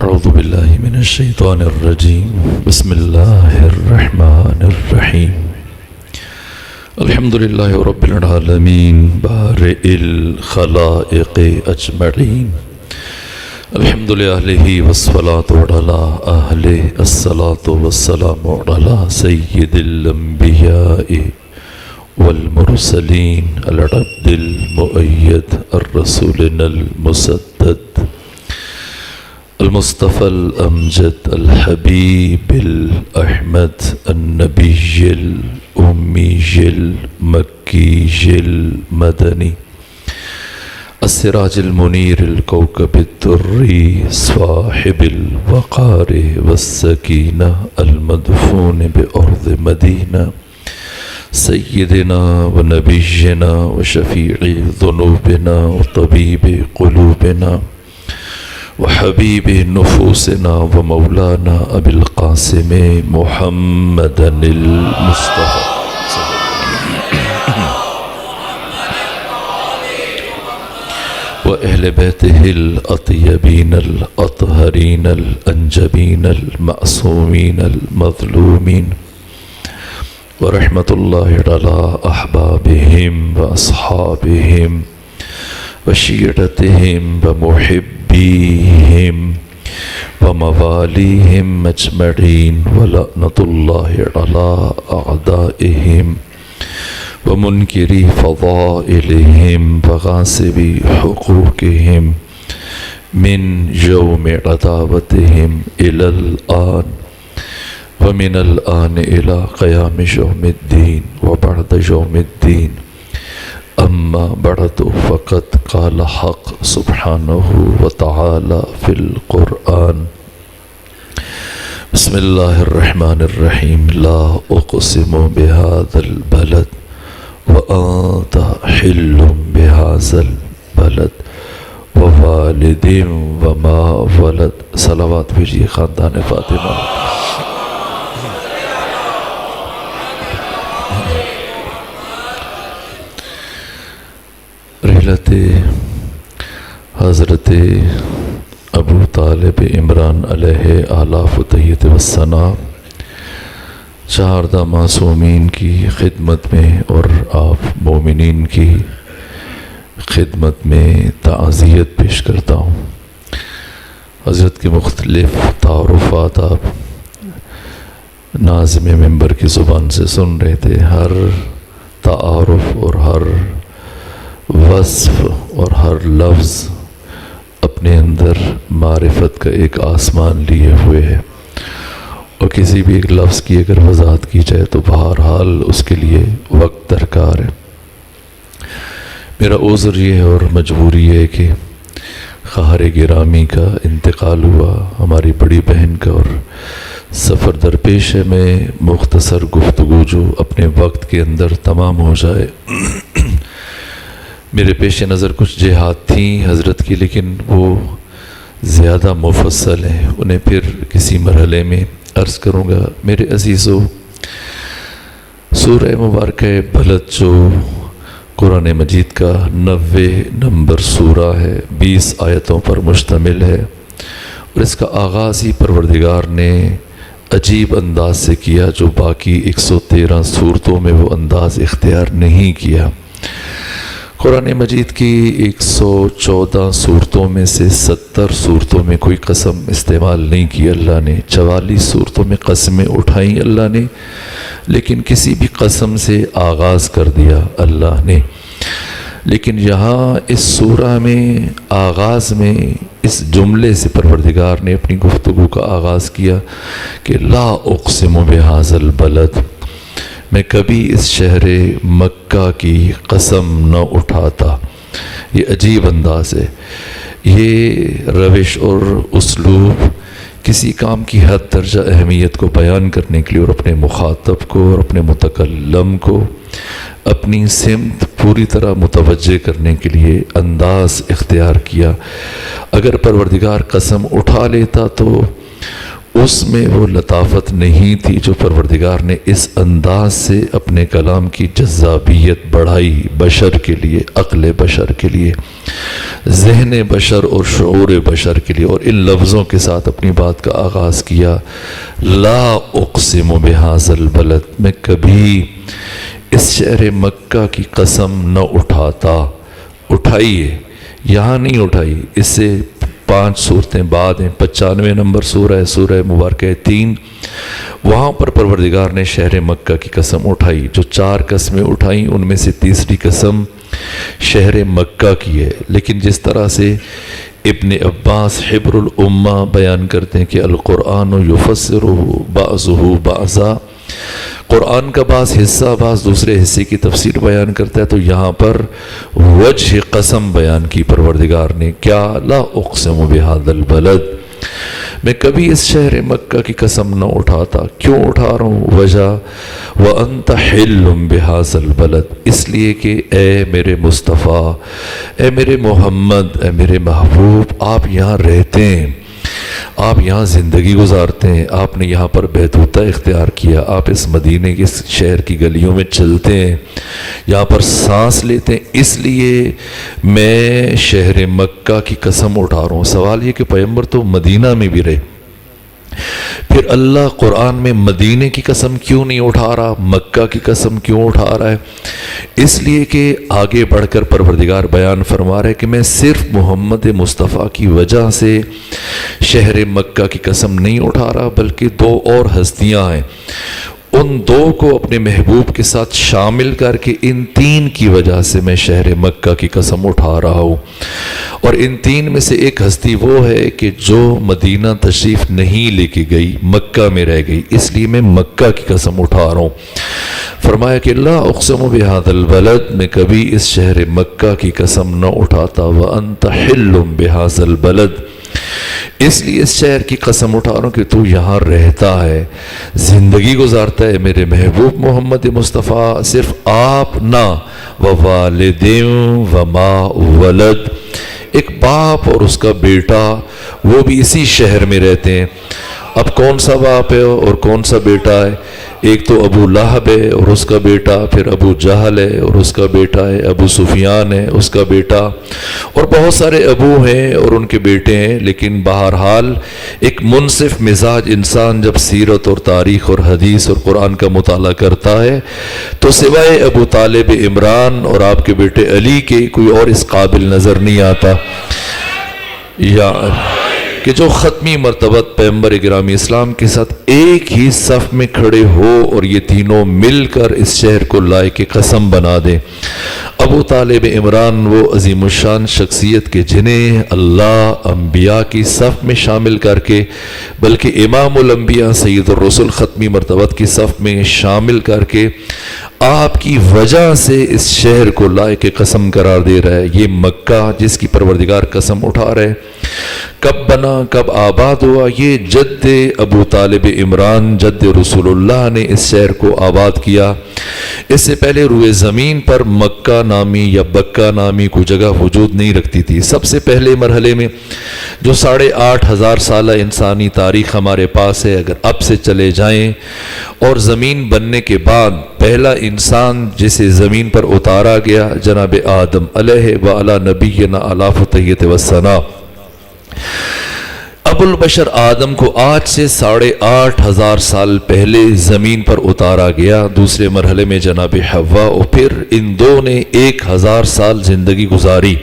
اعوذ باللہ من الشیطان الرجیم بسم اللہ الرحمن الرحیم الحمدللہ رب العالمین بارئ الخلائق اجمعین الحمد للہ والصلاة علی اہل الصلاة والسلام علی سید الانبیاء والمرسلین العبد المؤید الرسولنا المسدد المصطفى الأمجد الحبيب الأحمد النبي الأمي المكي المدني السراج المنير الكوكب الدري صاحب الوقار والسكينة المدفون بأرض مدينة سيدنا ونبينا وشفيع ذنوبنا وطبيب قلوبنا وحبیب نفوسنا ومولانا ابی القاسم محمد المصطفى وأهل بيته الأطيبين الأطهرين الأنجبين المعصومين المظلومين ورحمة الله على أحبابهم وأصحابهم وشيرتهم ومحبهم بهم ومواليهم أجمعين ولعنة الله على أعدائهم ومنكري فضائلهم وغاصبي حقوقهم من يوم عداوتهم إلى الآن ومن الآن إلى قيام يوم الدين وبعد يوم الدين اما بعد فقد قال حق سبحانه وتعالى في القرآن بسم الله الرحمن الرحيم لا أقسم بهذا البلد وأنت حل بهذا البلد ووالد وما ولد صلوات بھیجیے خاندان فاطمہ رحلت حضرت ابو طالب عمران علیہ آلاف و تحیت والثناء چاردہ معصومین کی خدمت میں اور آپ مومنین کی خدمت میں تعزیت پیش کرتا ہوں۔ حضرت کے مختلف تعارفات آپ ناظم منبر کی زبان سے سن رہے تھے۔ ہر تعارف اور ہر وصف اور ہر لفظ اپنے اندر معرفت کا ایک آسمان لیے ہوئے ہے، اور کسی بھی ایک لفظ کی اگر وضاحت کی جائے تو بہرحال اس کے لیے وقت درکار ہے۔ میرا عذر یہ ہے اور مجبوری ہے کہ خواہر گرامی کا انتقال ہوا، ہماری بڑی بہن کا، اور سفر درپیش ہے۔ میں مختصر گفتگو جو اپنے وقت کے اندر تمام ہو جائے۔ میرے پیش نظر کچھ جہات تھیں حضرت کی، لیکن وہ زیادہ مفصل ہیں، انہیں پھر کسی مرحلے میں عرض کروں گا۔ میرے عزیزو، سورہ مبارکہ بلد جو قرآن مجید کا 90 نمبر سورہ ہے، 20 آیتوں پر مشتمل ہے، اور اس کا آغاز ہی پروردگار نے عجیب انداز سے کیا جو باقی 113 سورتوں میں وہ انداز اختیار نہیں کیا۔ قرآن مجید کی 114 صورتوں میں سے 70 صورتوں میں کوئی قسم استعمال نہیں کی اللہ نے، 44 صورتوں میں قسمیں اٹھائیں اللہ نے، لیکن کسی بھی قسم سے آغاز کر دیا اللہ نے۔ لیکن یہاں اس سورہ میں آغاز میں اس جملے سے پروردگار نے اپنی گفتگو کا آغاز کیا کہ لا اقسم بہذا البلد، میں کبھی اس شہر مکہ کی قسم نہ اٹھاتا۔ یہ عجیب انداز ہے، یہ روش اور اسلوب کسی کام کی حد درجہ اہمیت کو بیان کرنے کے لیے اور اپنے مخاطب کو اور اپنے متکلم کو اپنی سمت پوری طرح متوجہ کرنے کے لیے انداز اختیار کیا۔ اگر پروردگار قسم اٹھا لیتا تو اس میں وہ لطافت نہیں تھی جو پروردگار نے اس انداز سے اپنے کلام کی جذابیت بڑھائی بشر کے لیے، عقل بشر کے لیے، ذہن بشر اور شعور بشر کے لیے، اور ان لفظوں کے ساتھ اپنی بات کا آغاز کیا، لا اقسم بہذا البلد، میں کبھی اس شہر مکہ کی قسم نہ اٹھاتا۔ اٹھائیے، یہاں نہیں اٹھائی، اس سے 5 صورتیں بعد ہیں، 95 نمبر سورہ ہے، سورہ مبارکہ 3، وہاں پر پروردگار نے شہر مکہ کی قسم اٹھائی۔ جو 4 قسمیں اٹھائیں ان میں سے تیسری قسم شہر مکہ کی ہے۔ لیکن جس طرح سے ابن عباس حبر الامہ بیان کرتے ہیں کہ القرآن یفسرہ بعضہ بعضا، قرآن کا بعض حصہ بعض دوسرے حصے کی تفسیر بیان کرتا ہے، تو یہاں پر وجہ قسم بیان کی پروردگار نے، کیا؟ لا اقسم بہذا البلد، میں کبھی اس شہر مکہ کی قسم نہ اٹھاتا۔ کیوں اٹھا رہا ہوں؟ وجہ وَأَنْتَ حِلٌّ بِهَذَا الْبَلَدِ، اس لیے کہ اے میرے مصطفیٰ، اے میرے محمد، اے میرے محبوب، آپ یہاں رہتے ہیں، آپ یہاں زندگی گزارتے ہیں، آپ نے یہاں پر بیتوتہ اختیار کیا، آپ اس مدینے کے شہر کی گلیوں میں چلتے ہیں، یہاں پر سانس لیتے ہیں، اس لیے میں شہر مکہ کی قسم اٹھا رہا ہوں۔ سوال یہ کہ پیغمبر تو مدینہ میں بھی رہے، پھر اللہ قرآن میں مدینے کی قسم کیوں نہیں اٹھا رہا، مکہ کی قسم کیوں اٹھا رہا ہے؟ اس لیے کہ آگے بڑھ کر پروردگار بیان فرما رہا ہے کہ میں صرف محمد مصطفیٰ کی وجہ سے شہر مکہ کی قسم نہیں اٹھا رہا، بلکہ 2 اور ہستیاں ہیں، ان 2 کو اپنے محبوب کے ساتھ شامل کر کے ان 3 کی وجہ سے میں شہر مکہ کی قسم اٹھا رہا ہوں۔ اور ان 3 میں سے ایک ہستی وہ ہے کہ جو مدینہ تشریف نہیں لے کے گئی، مکہ میں رہ گئی، اس لیے میں مکہ کی قسم اٹھا رہا ہوں۔ فرمایا کہ لا اقسم بہذا البلد، میں کبھی اس شہر مکہ کی قسم نہ اٹھاتا، وانت حل بہذا البلد، اس لیے اس شہر کی قسم اٹھا رہا ہوں کہ تو یہاں رہتا ہے، زندگی گزارتا ہے، میرے محبوب محمد مصطفیٰ، صرف آپ نہ، ووالدین وما ولد، ایک باپ اور اس کا بیٹا، وہ بھی اسی شہر میں رہتے ہیں۔ اب کون سا باپ ہے اور کون سا بیٹا ہے؟ ایک تو ابو لہب ہے اور اس کا بیٹا، پھر ابو جہل ہے اور اس کا بیٹا ہے، ابو سفیان ہے اس کا بیٹا، اور بہت سارے ابو ہیں اور ان کے بیٹے ہیں۔ لیکن بہرحال ایک منصف مزاج انسان جب سیرت اور تاریخ اور حدیث اور قرآن کا مطالعہ کرتا ہے تو سوائے ابو طالب عمران اور آپ کے بیٹے علی کے کوئی اور اس قابل نظر نہیں آتا، یا کہ جو ختمی مرتبہ پیغمبر گرامی اسلام کے ساتھ ایک ہی صف میں کھڑے ہو اور یہ تینوں مل کر اس شہر کو لائے کے قسم بنا دیں۔ ابو طالب عمران وہ عظیم الشان شخصیت کے جنہیں اللہ انبیاء کی صف میں شامل کر کے، بلکہ امام الانبیاء سید الرسل ختمی مرتبہ کی صف میں شامل کر کے آپ کی وجہ سے اس شہر کو لائے کے قسم قرار دے رہا ہے۔ یہ مکہ جس کی پروردگار قسم اٹھا رہے، کب بنا، کب آباد ہوا؟ یہ جد ابو طالب عمران، جد رسول اللہ نے اس شہر کو آباد کیا۔ اس سے پہلے روئے زمین پر مکہ نامی یا بکہ نامی کوئی جگہ وجود نہیں رکھتی تھی۔ سب سے پہلے مرحلے میں جو 8,500 سالہ انسانی تاریخ ہمارے پاس ہے، اگر اب سے چلے جائیں، اور زمین بننے کے بعد پہلا انسان جسے زمین پر اتارا گیا جناب آدم علیہ وعلی نبینا علیہ تحیۃ والثناء، ابو البشر آدم کو آج سے 8,500 سال پہلے زمین پر اتارا گیا۔ دوسرے مرحلے میں جناب حوا، اور پھر ان 2 نے 1,000 سال زندگی گزاری۔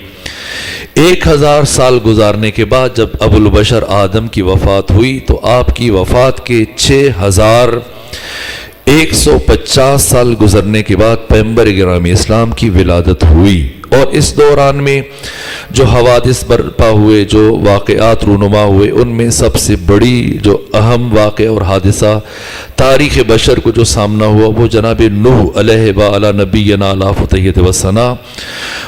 1,000 سال گزارنے کے بعد جب ابو البشر آدم کی وفات ہوئی تو آپ کی وفات کے 6,150 سال گزرنے کے بعد پیغمبر گرامی اسلام کی ولادت ہوئی۔ اور اس دوران میں جو حوادث برپا ہوئے، جو واقعات رونما ہوئے، ان میں سب سے بڑی جو اہم واقعہ اور حادثہ تاریخ بشر کو جو سامنا ہوا وہ جناب نوح علیہ وعلی نبینا علیہ تحیۃ والثناء،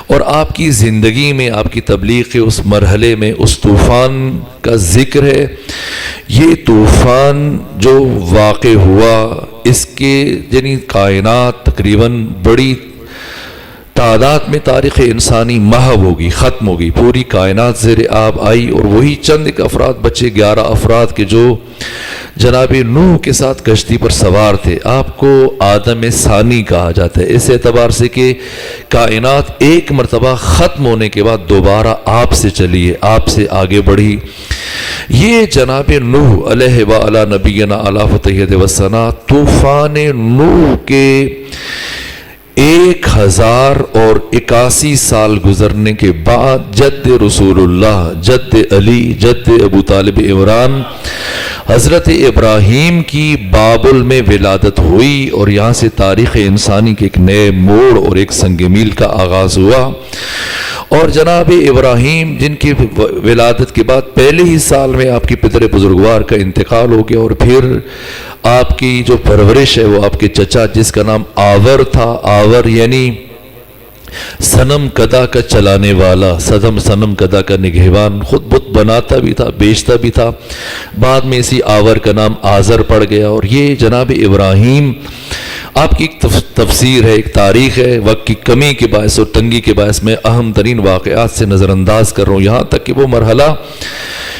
اور آپ کی زندگی میں آپ کی تبلیغ کے اس مرحلے میں اس طوفان کا ذکر ہے۔ یہ طوفان جو واقع ہوا، اس کے یعنی کائنات تقریباً بڑی تعداد میں تاریخ انسانی محو ہوگی، ختم ہوگی، پوری کائنات زیر آب آئی، اور وہی چند ایک افراد بچے، 11 افراد کے جو جناب نوح کے ساتھ کشتی پر سوار تھے۔ آپ کو آدم ثانی کہا جاتا ہے اس اعتبار سے کہ کائنات ایک مرتبہ ختم ہونے کے بعد دوبارہ آپ سے چلی ہے، آپ سے آگے بڑھی۔ یہ جناب نوح علیہ وعلی نبینا علی فتحیت وسنا طوفان نوح کے 1081 سال گزرنے کے بعد جد رسول اللہ، جد علی، جد ابو طالب عمران حضرت ابراہیم کی بابل میں ولادت ہوئی، اور یہاں سے تاریخ انسانی کے ایک نئے موڑ اور ایک سنگ میل کا آغاز ہوا۔ اور جناب ابراہیم جن کی ولادت کے بعد پہلے ہی سال میں آپ کی پدر بزرگوار کا انتقال ہو گیا، اور پھر آپ کی جو پرورش ہے وہ آپ کے چچا جس کا نام آور تھا، آور یعنی صنم کدا کا چلانے والا، صنم کدا کا نگہبان، خود بت بناتا بھی تھا، بیچتا بھی تھا، بعد میں اسی آور کا نام آزر پڑ گیا۔ اور یہ جناب ابراہیم آپ کی ایک تفسیر ہے، ایک تاریخ ہے، وقت کی کمی کے باعث اور تنگی کے باعث میں اہم ترین واقعات سے نظر انداز کر رہا ہوں، یہاں تک کہ وہ مرحلہ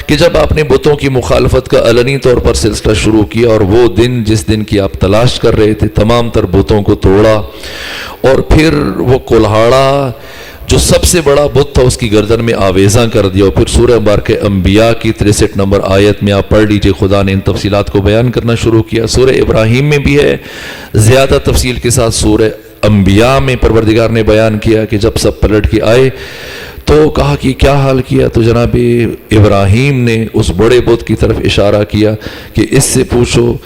کہ جب آپ نے بتوں کی مخالفت کا علنی طور پر سلسلہ شروع کیا، اور وہ دن جس دن کی آپ تلاش کر رہے تھے، تمام تر بتوں کو توڑا، اور پھر وہ کلہاڑا جو سب سے بڑا بت تھا اس کی گردن میں آویزاں کر دیا، اور پھر سورہ مبارکہ انبیاء کی 63 نمبر آیت میں آپ پڑھ لیجئے، خدا نے ان تفصیلات کو بیان کرنا شروع کیا۔ سورہ ابراہیم میں بھی ہے، زیادہ تفصیل کے ساتھ سورہ انبیاء میں پروردگار نے بیان کیا کہ جب سب پلٹ کے آئے تو کہا کہ کیا حال کیا، تو جناب ابراہیم نے اس بڑے بت کی طرف اشارہ کیا کہ اس سے پوچھو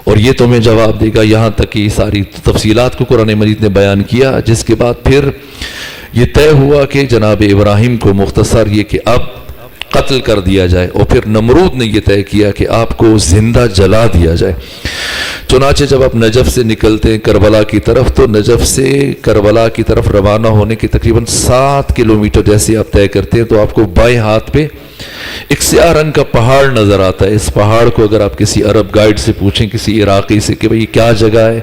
اور یہ تمہیں جواب دے گا، یہاں تک کہ ساری تفصیلات کو قرآن مجید نے بیان کیا، جس کے بعد پھر یہ طے ہوا کہ جناب ابراہیم کو مختصر یہ کہ اب قتل کر دیا جائے، اور پھر نمرود نے یہ طے کیا کہ آپ کو زندہ جلا دیا جائے۔ چنانچہ جب آپ نجف سے نکلتے ہیں کربلا کی طرف، تو نجف سے کربلا کی طرف روانہ ہونے کے تقریباً 7 کلومیٹر جیسے آپ طے کرتے ہیں تو آپ کو بائیں ہاتھ پہ ایک سیاہ رنگ کا پہاڑ نظر آتا ہے۔ اس پہاڑ کو اگر آپ کسی عرب گائیڈ سے پوچھیں، کسی عراقی سے کہ بھئی کیا جگہ ہے،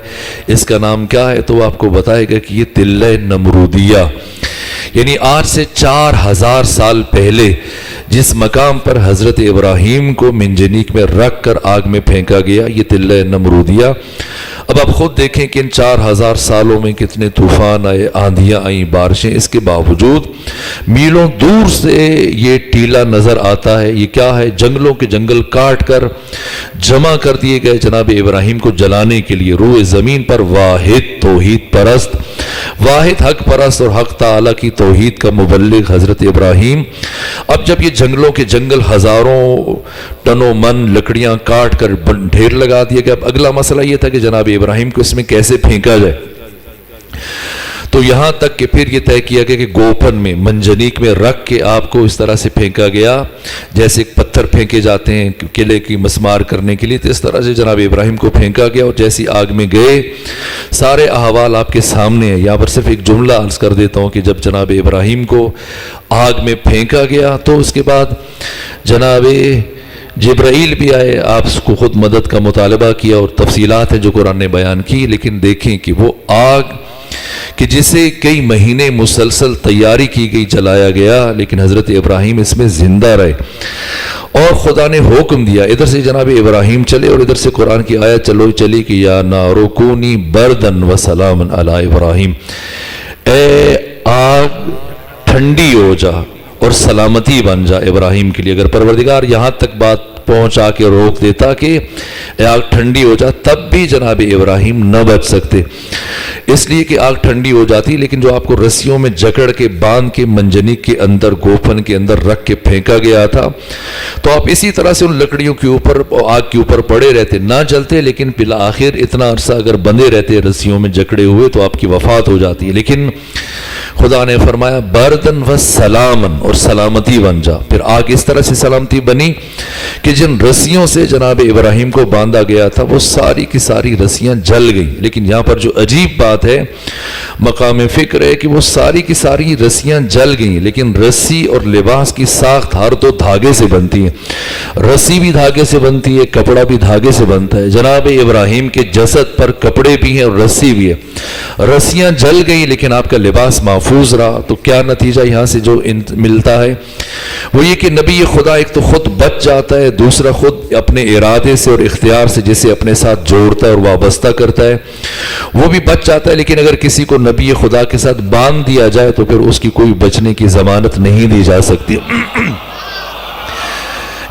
اس کا نام کیا ہے، تو وہ آپ کو بتائے گا کہ یہ تلہ نمرودیہ، یعنی آج سے 4000 سال پہلے جس مقام پر حضرت ابراہیم کو منجنیق میں رکھ کر آگ میں پھینکا گیا، یہ تلہ نمرودیہ۔ اب آپ خود دیکھیں کہ ان 4000 سالوں میں کتنے طوفان آئے، آندھیاں آئیں، بارشیں، اس کے باوجود میلوں دور سے یہ ٹیلا نظر آتا ہے۔ یہ کیا ہے؟ جنگلوں کے جنگل کاٹ کر جمع کر دیے گئے جناب ابراہیم کو جلانے کے لیے۔ روئے زمین پر واحد توحید پرست، واحد حق پرست اور حق تعالی کی توحید کا مبلغ حضرت ابراہیم، اب جب یہ جنگلوں کے جنگل ہزاروں ٹنوں من لکڑیاں کاٹ کر ڈھیر لگا دیے گئے، اب اگلا مسئلہ یہ تھا کہ جناب ابراہیم کو اس میں کیسے پھینکا جائے، تو یہاں تک کہ پھر یہ طے کیا گیا کہ گوپن میں منجنیق میں رکھ کے آپ کو اس طرح سے پھینکا گیا جیسے پتھر پھینکے جاتے ہیں قلعے کی مسمار کرنے کے لیے، تو اس طرح سے جناب ابراہیم کو پھینکا گیا، اور جیسی آگ میں گئے سارے احوال آپ کے سامنے ہیں۔ یہاں پر صرف ایک جملہ عرض کر دیتا ہوں کہ جب جناب ابراہیم کو آگ میں پھینکا گیا تو اس کے بعد جناب جبرائیل بھی آئے، آپ کو خود مدد کا مطالبہ کیا، اور تفصیلات ہیں جو قرآن نے بیان کی، لیکن دیکھیں کہ وہ آگ کہ جسے کئی مہینے مسلسل تیاری کی گئی جلایا گیا، لیکن حضرت ابراہیم اس میں زندہ رہے، اور خدا نے حکم دیا، ادھر سے جناب ابراہیم چلے اور ادھر سے قرآن کی آیت چلی کہ یا نار کونی بردن و سلام علی ابراہیم، اے آگ ٹھنڈی ہو جا اور سلامتی بن جا ابراہیم کے لیے۔ اگر پروردگار یہاں تک بات پہنچا کے روک دیتا کہ آگ ٹھنڈی ہو جا، تب بھی جناب ابراہیم نہ بچ سکتے، اس لیے کہ آگ ٹھنڈی ہو جاتی، لیکن جو آپ کو رسیوں میں جکڑ کے باندھ کے منجنیق کے اندر گوپن کے اندر رکھ کے پھینکا گیا تھا، تو آپ اسی طرح سے ان لکڑیوں کے اوپر آگ کے اوپر پڑے رہتے، نہ جلتے، لیکن بالآخر اتنا عرصہ اگر بندھے رہتے رسیوں میں جکڑے ہوئے تو آپ کی وفات ہو جاتی ہے۔ لیکن خدا نے فرمایا بردن و سلامن، اور سلامتی بن جا۔ پھر آگ اس طرح سے سلامتی بنی کہ جن رسیوں سے جناب ابراہیم کو باندھا گیا تھا وہ ساری کی ساری رسیاں جل گئیں۔ لیکن یہاں پر جو عجیب بات ہے، مقام فکر ہے کہ وہ ساری کی ساری رسیاں جل گئیں، لیکن رسی اور لباس کی ساخت ہر دو دھاگے سے بنتی ہے۔ رسی بھی دھاگے سے بنتی ہے، کپڑا بھی دھاگے سے بنتا ہے۔ جناب ابراہیم کے جسد پر کپڑے بھی ہیں اور رسی بھی ہے۔ رسیاں جل گئی لیکن آپ کا لباس محفوظ رہا۔ تو کیا نتیجہ یہاں سے جو ملتا ہے وہ یہ کہ نبی خدا ایک تو خود بچ جاتا ہے، دوسرا خود اپنے ارادے سے اور اختیار سے جسے اپنے ساتھ جوڑتا ہے اور وابستہ کرتا ہے وہ بھی بچ جاتا ہے۔ لیکن اگر کسی کو نبی خدا کے ساتھ باندھ دیا جائے تو پھر اس کی کوئی بچنے کی ضمانت نہیں دی جا سکتی۔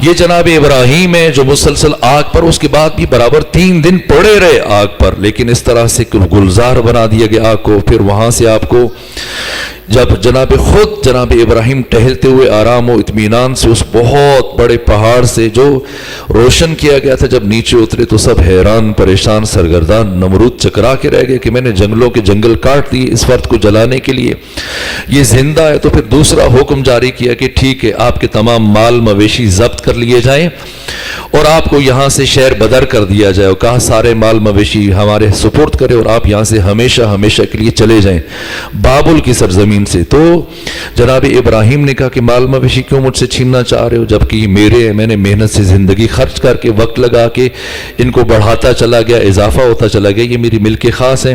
یہ جناب ابراہیم ہے جو مسلسل آگ پر، اس کے بعد بھی برابر 3 دن پڑے رہے آگ پر، لیکن اس طرح سے گلزار بنا دیا گیا آگ کو۔ پھر وہاں سے آپ کو جب جناب ابراہیم ٹہلتے ہوئے آرام و اطمینان سے اس بہت بڑے پہاڑ سے جو روشن کیا گیا تھا جب نیچے اترے تو سب حیران پریشان سرگردان، نمرود چکرا کے رہ گئے کہ میں نے جنگلوں کے جنگل کاٹ دیے اس فرد کو جلانے کے لیے، یہ زندہ ہے۔ تو پھر دوسرا حکم جاری کیا کہ ٹھیک ہے، آپ کے تمام مال مویشی ضبط کر لیے جائیں اور آپ کو یہاں سے شہر بدر کر دیا جائے، اور کہا سارے مال مویشی ہمارے سپرد کرے اور آپ یہاں سے ہمیشہ ہمیشہ کے لیے چلے جائیں بابل کی سرزمین سے۔ تو جناب ابراہیم نے کہا کہ مال مویشی کیوں مجھ سے چھیننا چاہ رہے ہو، جبکہ یہ میرے ہیں، میں نے محنت سے زندگی خرچ کر کے وقت لگا کے ان کو بڑھاتا چلا گیا، اضافہ ہوتا چلا گیا، یہ میری ملک خاص ہیں،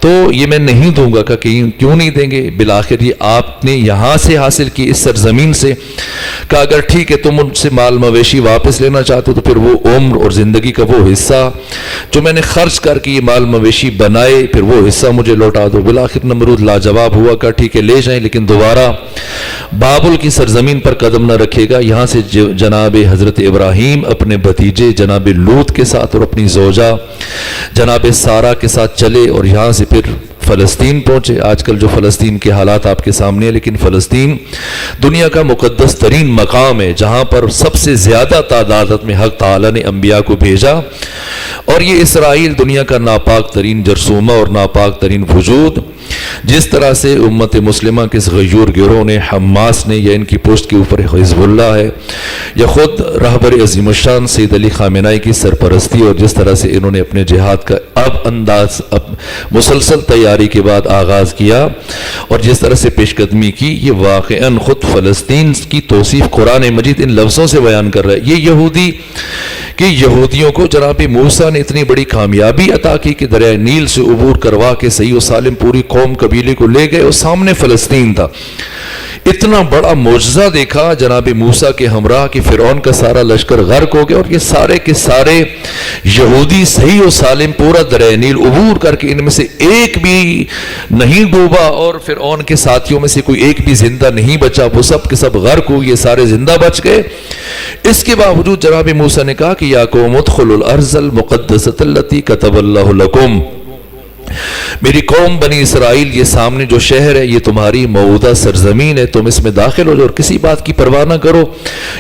تو یہ میں نہیں دوں گا۔ کہ کیوں نہیں دیں گے؟ بالآخر یہ آپ نے یہاں سے حاصل کی اس سرزمین سے۔ کہا اگر ٹھیک ہے تم مجھ سے مال مویشی واپس لینا چاہتے ہو تو پھر وہ عمر اور زندگی کا وہ حصہ جو میں نے خرچ کر کے یہ مال مویشی بنائے پھر وہ حصہ مجھے لوٹا دو۔ بالآخر نمرود لاجواب ہوا، کہا ٹھیک ہے لے جائیں، لیکن دوبارہ بابل کی سرزمین پر قدم نہ رکھے گا۔ یہاں سے جناب حضرت ابراہیم اپنے بھتیجے جناب لوط کے ساتھ اور اپنی زوجہ جناب سارہ کے ساتھ چلے اور یہاں سے پھر فلسطین پہنچے۔ آج کل جو فلسطین کے حالات آپ کے سامنے ہیں، لیکن فلسطین دنیا کا مقدس ترین مقام ہے جہاں پر سب سے زیادہ تعداد میں حق تعالی نے انبیاء کو بھیجا، اور یہ اسرائیل دنیا کا ناپاک ترین جرثومہ اور ناپاک ترین وجود، جس طرح سے امت مسلمہ کے اس غیور گروہ نے، حماس نے، یا ان کی پشت کے اوپر حزب اللہ ہے، یا خود رہبر عظیم الشان سید علی خامنہئی کی سرپرستی، اور جس طرح سے انہوں نے اپنے جہاد کا اب مسلسل تیاری کے بعد آغاز کیا اور جس طرح سے پیش قدمی کی، یہ واقعاً خود فلسطین کی توصیف قرآن مجید ان لفظوں سے بیان کر رہا ہے۔ یہ یہودی کہ یہودیوں کو جناب موسیٰ نے اتنی بڑی کامیابی عطا کی کہ دریائے نیل سے عبور کروا کے صحیح و سالم پوری قوم قبیلے کو لے گئے، اور سامنے فلسطین تھا۔ اتنا بڑا معجزہ دیکھا جناب موسیٰ کے ہمراہ کہ فرعون کا سارا لشکر غرق ہو گیا، اور یہ سارے کے سارے یہودی صحیح و سالم پورا دریائے نیل عبور کر کے ان میں سے ایک بھی نہیں ڈوبا، اور فرعون کے ساتھیوں میں سے کوئی ایک بھی زندہ نہیں بچا، وہ سب کے سب غرق ہو، یہ سارے زندہ بچ گئے۔ اس کے باوجود جناب موسیٰ نے کہا کہ یا قوم ادخلوا الارض المقدسۃ التی کتب اللہ لکم، میری قوم بنی اسرائیل، یہ سامنے جو شہر ہے یہ تمہاری موعودہ سرزمین ہے، تم اس میں داخل ہو جاؤ اور کسی بات کی پرواہ نہ کرو،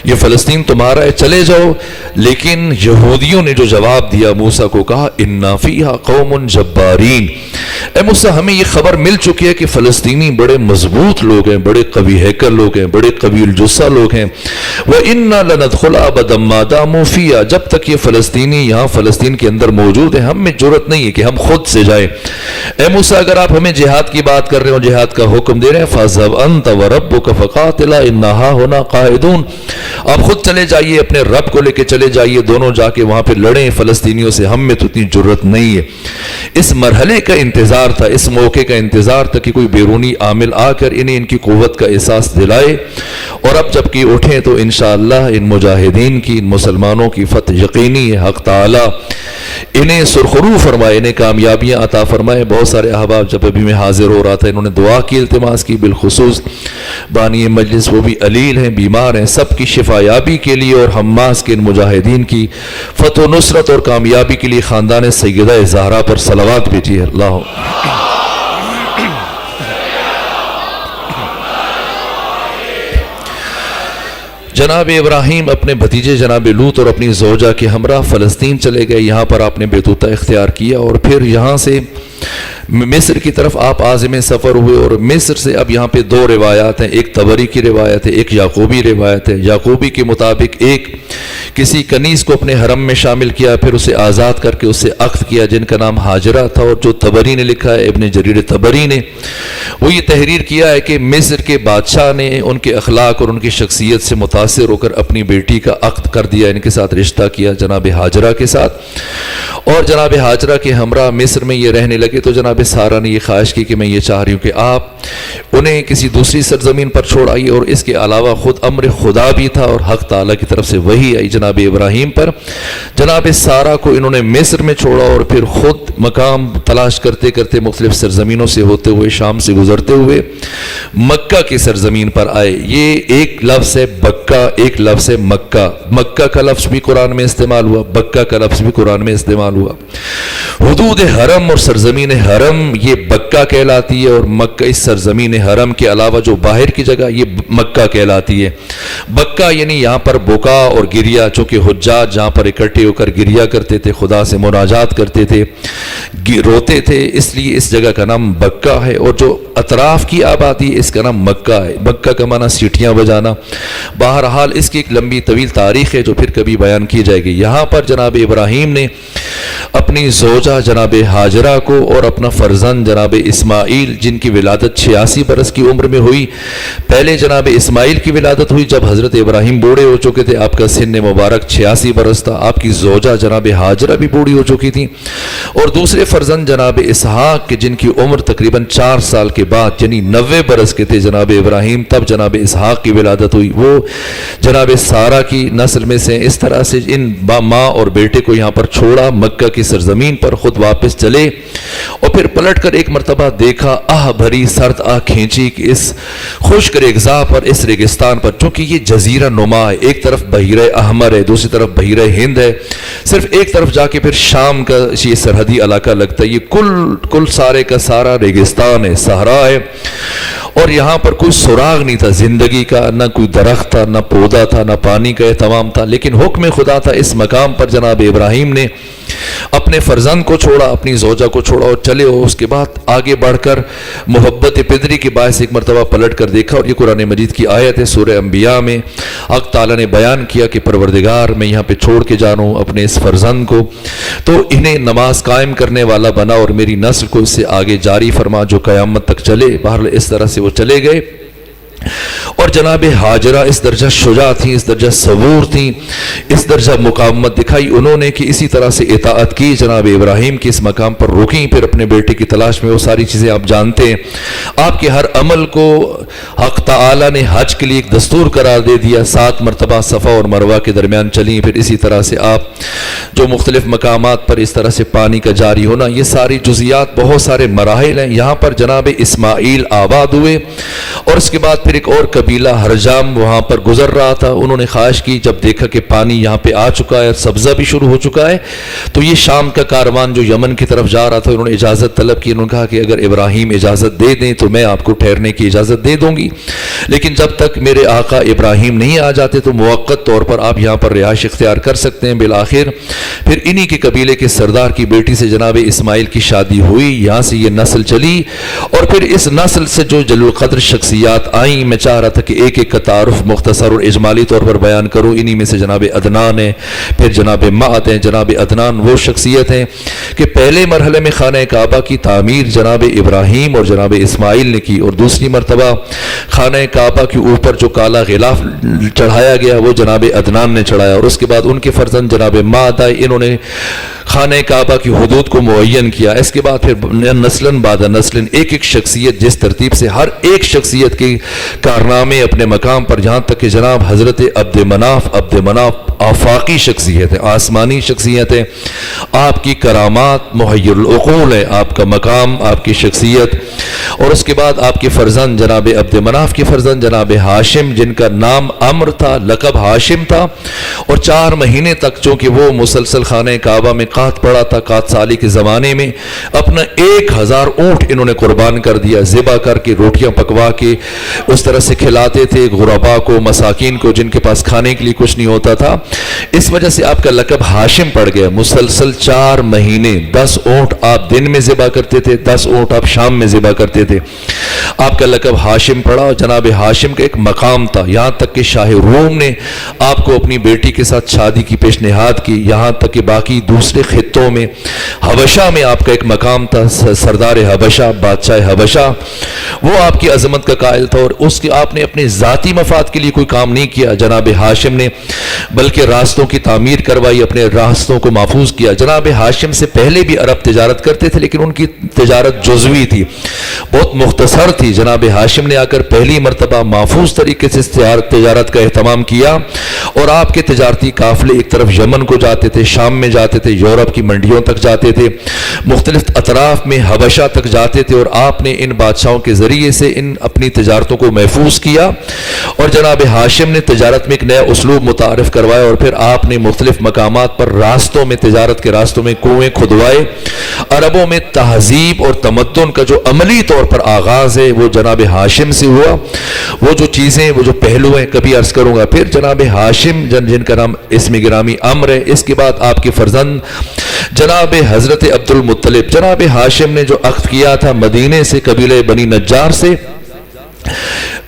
یہ فلسطین تمہارا ہے، چلے جاؤ۔ لیکن یہودیوں نے جو جواب دیا موسیٰ کو، کہا انا فیہا قوم جبارین، اے موسیٰ ہمیں یہ خبر مل چکی ہے کہ فلسطینی بڑے مضبوط لوگ ہیں، بڑے قوی ہیکل لوگ ہیں، بڑے قوی الجثہ لوگ ہیں، وَإِنَّا لَنَدْخُلَ أَبَدًا مَا دَامُوا فِيهَا، جب تک یہ فلسطینی یہاں فلسطین کے اندر موجود ہیں ہم میں جرأت نہیں ہے کہ ہم خود سے جائیں۔ اے موسیٰ اگر آپ ہمیں جہاد کی بات کر رہے ہو، جہاد کا حکم دے رہے ہیں، فَاذْهَبْ أَنْتَ وَرَبُّكَ فَقَاتِلَا إِنَّا هَاهُنَا قَاعِدُونَ، آپ خود چلے جائیے، اپنے رب کو لے کے چلے جائیے، دونوں جا کے وہاں پہ لڑیں فلسطینیوں سے، ہم میں تو اتنی جرأت نہیں ہے۔ اس مرحلے کا انتظار تھا، اس موقع کا انتظار تھا کہ کوئی بیرونی عامل آ کر انہیں ان کی قوت کا احساس دلائے، اور اب جب کہ اٹھیں تو انشاءاللہ ان مجاہدین کی، ان مسلمانوں کی فتح یقینی ہے۔ حق تعالی انہیں سرخرو فرمائے، انہیں کامیابیاں عطا فرمائے۔ بہت سارے احباب جب ابھی میں حاضر ہو رہا تھا انہوں نے دعا کی، التماس کی، بالخصوص بانی مجلس وہ بھی علیل ہیں، بیمار ہیں، سب کی شفا یابی کے لیے اور حماس کے ان مجاہدین کی فتح و نصرت اور کامیابی کے لیے خاندان سیدہ زہرا پر صلوات بھیجیے۔ اللہ جناب ابراہیم اپنے بھتیجے جناب لوط اور اپنی زوجہ کے ہمراہ فلسطین چلے گئے، یہاں پر آپ نے بیتوتہ اختیار کیا، اور پھر یہاں سے مصر کی طرف آپ عازم سفر ہوئے، اور مصر سے اب یہاں پہ دو روایات ہیں، ایک طبری کی روایت ہے، ایک یعقوبی روایت ہے۔ یعقوبی کے مطابق ایک کسی کنیز کو اپنے حرم میں شامل کیا، پھر اسے آزاد کر کے اسے عقد کیا جن کا نام ہاجرہ تھا، اور جو طبری نے لکھا ہے ابن جریر طبری نے، وہ یہ تحریر کیا ہے کہ مصر کے بادشاہ نے ان کے اخلاق اور ان کی شخصیت سے متاثر ہو کر اپنی بیٹی کا عقد کر دیا، ان کے ساتھ رشتہ کیا جناب ہاجرہ کے ساتھ، اور جناب ہاجرہ کے ہمراہ مصر میں یہ رہنے لگے۔ تو جناب سارہ نے یہ خواہش کی کہ میں یہ چاہ رہی ہوں کہ آپ انہیں کسی دوسری سرزمین پر چھوڑ آئیے، اور اس کے علاوہ خود امر خدا بھی تھا اور حق تعالیٰ کی طرف سے وحی آئی جناب ابراہیم پر۔ جناب سارہ کو انہوں نے مصر میں چھوڑا، اور پھر خود مقام تلاش کرتے کرتے مختلف سرزمینوں سے ہوتے ہوئے، شام سے گزرتے ہوئے مکہ کی سرزمین پر آئے۔ یہ ایک لفظ ہے بکہ، ایک لفظ ہے مکہ۔ مکہ کا لفظ بھی قرآن میں استعمال ہوا، بکہ کا لفظ بھی قرآن میں استعمال ہوا۔ حدود حرم اور سرزمین حرم یہ بکہ کہلاتی ہے، اور مکہ اس سرزمین حرم کے علاوہ جو باہر کی جگہ یہ مکہ کہلاتی ہے۔ بکہ یعنی یہاں پر بکا اور گریا، چونکہ حجاج جہاں پر اکٹھے ہو کر گریا کرتے تھے، خدا سے مناجات کرتے تھے، روتے تھے، اس لیے اس جگہ کا نام بکہ ہے۔ اور جو اطراف کی آبادی اس کا نام مکہ ہے۔ مکہ کا معنی سیٹیاں بجانا۔ بہرحال اس کی ایک لمبی طویل تاریخ ہے جو پھر کبھی بیان کی جائے گی۔ یہاں پر جناب ابراہیم نے اپنی زوجہ جناب ہاجرہ کو اور اپنا فرزند جناب اسماعیل، جن کی ولادت 86 برس کی عمر میں ہوئی۔ پہلے جناب اسماعیل کی ولادت ہوئی جب حضرت ابراہیم بوڑھے ہو چکے تھے، آپ کا سن مبارک 86 برس تھا۔ آپ کی زوجہ جناب ہاجرہ بھی بوڑھی ہو چکی تھی، اور دوسرے فرزند جناب اسحاق کے جن کی عمر تقریباً 4 سال کے بعد یعنی 90 برس کے تھے جناب ابراہیم، تب جناب اسحاق کی ولادت ہوئی۔ وہ جناب سارہ کی نسل میں سے۔ اس طرح سے ان ماں اور بیٹے کو یہاں پر چھوڑا، مکہ کی سرزمین پر خود واپس چلے، اور پھر پلٹ کر ایک مرتبہ دیکھا، آہ بھری سرد آہ کھینچی کہ اس خشک ریگزا پر، اس ریگستان پر، چونکہ یہ جزیرہ نما ہے، ایک طرف بحیرہ احمر ہے، دوسری طرف بحیرہ ہند ہے، صرف ایک طرف جا کے پھر شام کا یہ سرحدی علاقہ لگتا ہے۔ یہ کل سارے کا سارا ریگستان ہے، صحرا ہے، اور یہاں پر کوئی سراغ نہیں تھا زندگی کا، نہ کوئی درخت تھا، نہ پودا تھا، نہ پانی کا اہتمام تھا، لیکن حکم خدا تھا۔ اس مقام پر جناب ابراہیم نے اپنے فرزند کو چھوڑا، اپنی زوجہ کو چھوڑا اور چلے، اور اس کے بعد آگے بڑھ کر محبت پدری کے باعث ایک مرتبہ پلٹ کر دیکھا، اور یہ قرآن مجید کی آیت ہے سورہ انبیاء میں۔ حق تعالیٰ نے بیان کیا کہ پروردگار میں یہاں پہ چھوڑ کے جانوں اپنے اس فرزند کو، تو انہیں نماز قائم کرنے والا بنا، اور میری نسل کو اس سے آگے جاری فرما جو قیامت تک چلے۔ بہرحال اس طرح سے وہ چلے گئے، اور جناب ہاجرہ اس درجہ شجاع تھیں، اس درجہ صبور تھیں، اس درجہ مقاومت دکھائی انہوں نے کہ اسی طرح سے اطاعت کی، جناب ابراہیم کی اس مقام پر رکیں، پھر اپنے بیٹے کی تلاش میں وہ ساری چیزیں آپ جانتے ہیں۔ آپ کے ہر عمل کو حق تعالی نے حج کے لیے ایک دستور قرار دے دیا، 7 مرتبہ صفا اور مروہ کے درمیان چلیں، پھر اسی طرح سے آپ جو مختلف مقامات پر اس طرح سے پانی کا جاری ہونا، یہ ساری جزیات بہت سارے مراحل ہیں۔ یہاں پر جناب اسماعیل آباد ہوئے، اور اس کے بعد پھر ایک اور قبیلہ ہرجام وہاں پر گزر رہا تھا، انہوں نے خواہش کی جب دیکھا کہ پانی یہاں پہ آ چکا ہے اور سبزہ بھی شروع ہو چکا ہے، تو یہ شام کا کاروان جو یمن کی طرف جا رہا تھا، انہوں نے اجازت طلب کی۔ انہوں نے کہا کہ اگر ابراہیم اجازت دے دیں تو میں آپ کو ٹھہرنے کی اجازت دے دوں گی، لیکن جب تک میرے آقا ابراہیم نہیں آ جاتے تو موقت طور پر آپ یہاں پر رہائش اختیار کر سکتے ہیں۔ بالآخر پھر انہی کے قبیلے کے سردار کی بیٹی سے جناب اسماعیل کی شادی ہوئی، یہاں سے یہ نسل چلی، اور پھر اس نسل سے جو جلیل القدر شخصیات آئیں، میں چاہ رہا تھا کہ ایک ایک کا تعارف مختصر اور اجمالی طور پر بیان کروں۔ انہی میں سے جناب عدنان ہیں، پھر جناب معد ہیں۔ جناب عدنان وہ شخصیت ہیں کہ پہلے مرحلے میں خانہ کعبہ کی تعمیر جناب ابراہیم اور جناب اسماعیل نے کی، اور دوسری مرتبہ خانہ کعبہ کے اوپر جو کالا غلاف چڑھایا گیا وہ جناب عدنان نے چڑھایا، اور اس کے بعد ان کے فرزند جناب معد آئے، انہوں نے خانہ کعبہ کی حدود کو معین کیا۔ اس کے بعد پھر نسلن بعد نسلن ایک ایک شخصیت جس ترتیب سے ہر ایک شخصیت کے کارنامے اپنے مقام پر، جہاں تک کہ جناب حضرت عبد مناف آفاقی شخصیت ہے، آسمانی شخصیت ہے، آپ کی کرامات محیر العقول ہے، آپ کا مقام، آپ کی شخصیت اور اس کے بعد آپ کے فرزند جناب عبد مناف کے فرزند جناب ہاشم، جن کا نام عمرو تھا، لقب ہاشم تھا، اور 4 مہینے تک چونکہ وہ مسلسل خانہ کعبہ میں قحط پڑا تھا، قحط سالی کے زمانے میں اپنا 1000 اونٹ انہوں نے قربان کر دیا، ذبح کر کے روٹیاں پکوا کے اس طرح سے کھلاتے تھے غربا کو، مساکین کو، جن کے پاس کھانے کے لیے کچھ نہیں ہوتا تھا۔ اس وجہ سے آپ کا لقب ہاشم پڑ گیا۔ مسلسل 4 مہینے 10 اونٹ آپ دن میں ذبح کرتے تھے، 10 اونٹ آپ شام میں ذبح کرتے تھے، آپ کا لقب ہاشم پڑا۔ اور جناب ہاشم کا ایک مقام تھا، یہاں تک کہ شاہ روم نے آپ کو اپنی بیٹی کے ساتھ شادی کی پیشنہاد کی، یہاں تک کہ باقی دوسرے خطوں میں حبشہ میں آپ کا ایک مقام تھا، سردار حبشہ، بادشاہ حبشہ، وہ آپ کی عظمت کا قائل تھا، اور اس کی آپ نے اپنے ذاتی مفاد کے لیے کوئی کام نہیں کیا جناب ہاشم نے، بلکہ راستوں کی تعمیر کروائی، اپنے راستوں کو محفوظ کیا۔ جناب ہاشم سے پہلے بھی عرب تجارت کرتے تھے، لیکن ان کی تجارت جزوی تھی، بہت مختصر تھی۔ جناب ہاشم نے آ کر پہلی مرتبہ محفوظ طریقے سے تجارت کا اہتمام کیا، اور آپ کے تجارتی قافلے ایک طرف یمن کو جاتے تھے، شام میں جاتے تھے، یورپ کی منڈیوں تک جاتے تھے، مختلف اطراف میں حبشہ تک جاتے تھے، اور آپ نے ان بادشاہوں کے ذریعے سے ان اپنی تجارتوں کو محفوظ کیا۔ اور جناب ہاشم نے تجارت میں ایک نیا اسلوب متعارف کروایا، اور پھر آپ نے مختلف مقامات پر راستوں میں، تجارت کے راستوں میں کنویں کھدوائے۔ عربوں میں تہذیب اور تمدن کا جو عملی طور پر آغاز ہے وہ جناب ہاشم سے ہوا۔ وہ جو چیزیں، وہ جو پہلو ہیں، کبھی عرض کروں گا۔ پھر جناب ہاشم جن کا نام اسم گرامی عمرو ہے، اس کے بعد آپ کے فرزند جناب حضرت عبد المطلب، جناب ہاشم نے جو عقد کیا تھا مدینے سے، قبیلہ بنی نجار سے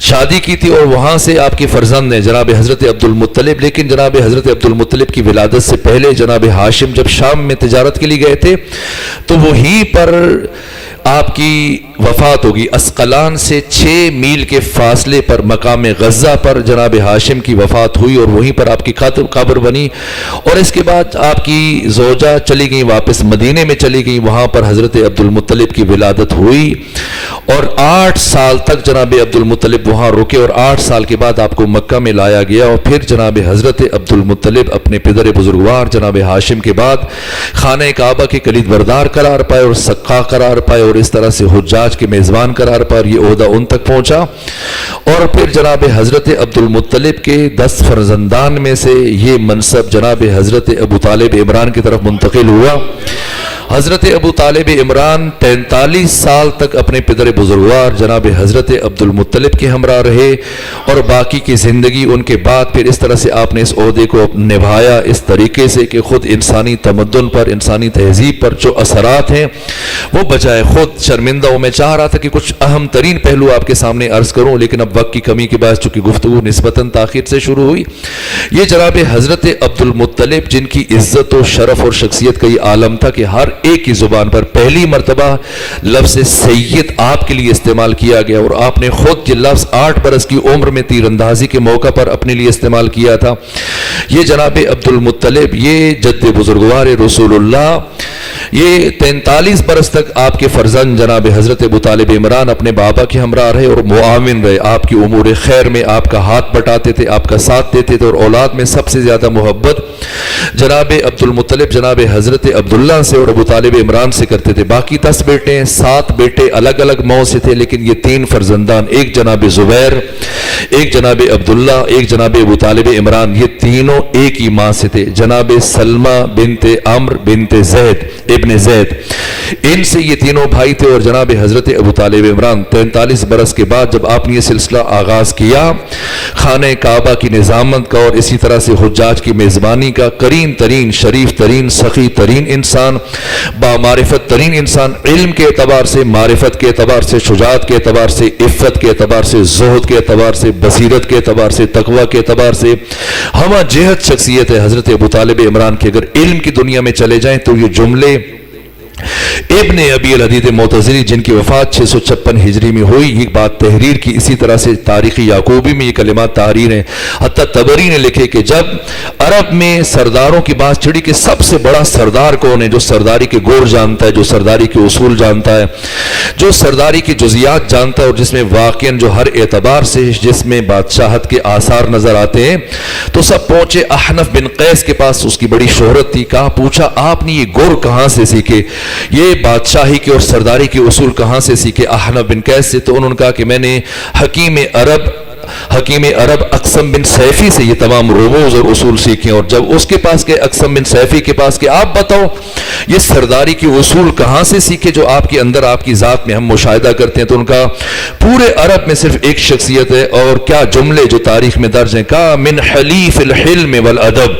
شادی کی تھی، اور وہاں سے آپ کے فرزند نے جناب حضرت عبد المطلب۔ لیکن جناب حضرت عبد المطلب کی ولادت سے پہلے جناب ہاشم جب شام میں تجارت کے لیے گئے تھے تو وہیں پر آپ کی وفات ہوگی۔ اسقلان سے 6 میل کے فاصلے پر مقام غزہ پر جناب ہاشم کی وفات ہوئی، اور وہیں پر آپ کی قبر بنی۔ اور اس کے بعد آپ کی زوجہ چلی گئی، واپس مدینے میں چلی گئی، وہاں پر حضرت عبد المطلب کی ولادت ہوئی، اور 8 سال تک جناب عبد المطلب وہاں رکے، اور 8 سال کے بعد آپ کو مکہ میں لایا گیا۔ اور پھر جناب حضرت عبد المطلب اپنے پدر بزرگوار جناب ہاشم کے بعد خانہ کعبہ کے کلید بردار قرار پائے اور سقا قرار پائے، اور اس طرح سے حجاج کے میزبان قرار پائے، یہ عہدہ ان تک پہنچا۔ اور پھر جناب حضرت عبد المطلب کے 10 فرزندان میں سے یہ منصب جناب حضرت ابو طالب عمران کی طرف منتقل ہوا۔ حضرت ابو طالب عمران 43 سال تک اپنے پدر بزرگوار جناب حضرت عبد المطلب کے ہمراہ رہے، اور باقی کی زندگی ان کے بعد پھر اس طرح سے آپ نے اس عہدے کو نبھایا، اس طریقے سے کہ خود انسانی تمدن پر، انسانی تہذیب پر جو اثرات ہیں وہ بجائے خود شرمندہ ہوں۔ میں چاہ رہا تھا کہ کچھ اہم ترین پہلو آپ کے سامنے عرض کروں، لیکن اب وقت کی کمی کے باعث چونکہ گفتگو نسبتاً تاخیر سے شروع ہوئی۔ یہ جناب حضرت عبد المطلب جن کی عزت و شرف اور شخصیت کا یہ عالم تھا کہ ہر ایک کی زبان پر پہلی مرتبہ لفظ سید آپ کے لیے استعمال کیا گیا، اور آپ نے خود یہ لفظ 8 برس کی عمر میں تیر اندازی کے موقع پر اپنے لیے استعمال کیا تھا۔ یہ جناب عبد المطلب، یہ جد بزرگوار رسول اللہ، یہ 43 برس تک آپ کے فرزند جناب حضرت ابو طالب عمران اپنے بابا کے ہمراہ رہے اور معاون رہے، آپ کی امور خیر میں آپ کا ہاتھ بٹاتے تھے، آپ کا ساتھ دیتے تھے، اور اولاد میں سب سے زیادہ محبت جناب عبد المطلب جناب حضرت عبداللہ سے اور ابو طالب عمران سے کرتے تھے۔ باقی 10 بیٹے ہیں، 7 بیٹے الگ الگ ماں سے تھے، لیکن یہ 3 فرزندان، ایک جناب زبیر، ایک جناب عبداللہ، ایک جناب ابو طالب عمران، یہ تینوں ایک ہی ماں سے تھے۔ جناب سلمہ بنت عمرو بنت زید ابن زید، ان سے یہ تینوں بھائی تھے، اور جناب حضرت ابو طالب عمران 43 برس کے بعد جب آپ نے یہ سلسلہ آغاز کیا خانہ کعبہ کی نظامت کا اور اسی طرح سے حجاج کی میزبانی کا، کریم ترین، شریف ترین، سخی ترین انسان، با معرفت ترین انسان، علم کے اعتبار سے، معرفت کے اعتبار سے، شجاعت کے اعتبار سے، عفت کے اعتبار سے، زہد کے اعتبار سے، بصیرت کے اعتبار سے، تقوی کے اعتبار سے ہمہ جہت شخصیت ہے حضرت ابو طالب عمران کے۔ اگر علم کی دنیا میں چلے جائیں تو یہ جملے ابن ابی الحدید معتزلی جن کی وفات 656 ہجری میں ہوئی، یہ بات تحریر کی، اسی طرح سے تاریخ یعقوبی میں یہ کلمات تحریر ہیں۔ حتیٰ طبری نے لکھے کہ جب عرب میں سرداروں کی بات چڑھی کہ سب سے بڑا سردار کون ہے، جو سرداری کے گور جانتا ہے، جو سرداری کے اصول جانتا ہے، جو سرداری کی جزیات جانتا ہے، اور جس میں واقعاً جو ہر اعتبار سے جس میں بادشاہت کے آثار نظر آتے ہیں، تو سب پہنچے احنف بن قیس کے پاس۔ اس کی بڑی شہرت تھی، کہا پوچھا آپ نے یہ گور کہاں سے سیکھے؟ یہ یہ بادشاہی کے اور سرداری کے اصول کہاں سے سیکھے؟ احنف بن قیس سے۔ تو انہوں نے کہا کہ میں نے حکیم عرب اقسم بن سیفی سے یہ تمام رموز اور اصول سیکھے۔ اور جب اس کے پاس گئے، اقسم بن سیفی کے پاس، کہ آپ بتاؤ یہ سرداری کے اصول کہاں سے سیکھے جو آپ کے اندر، آپ کی ذات میں ہم مشاہدہ کرتے ہیں؟ تو ان کا پورے عرب میں صرف ایک شخصیت ہے، اور کیا جملے جو تاریخ میں درج ہیں، کہا من حلیف الحلم والادب،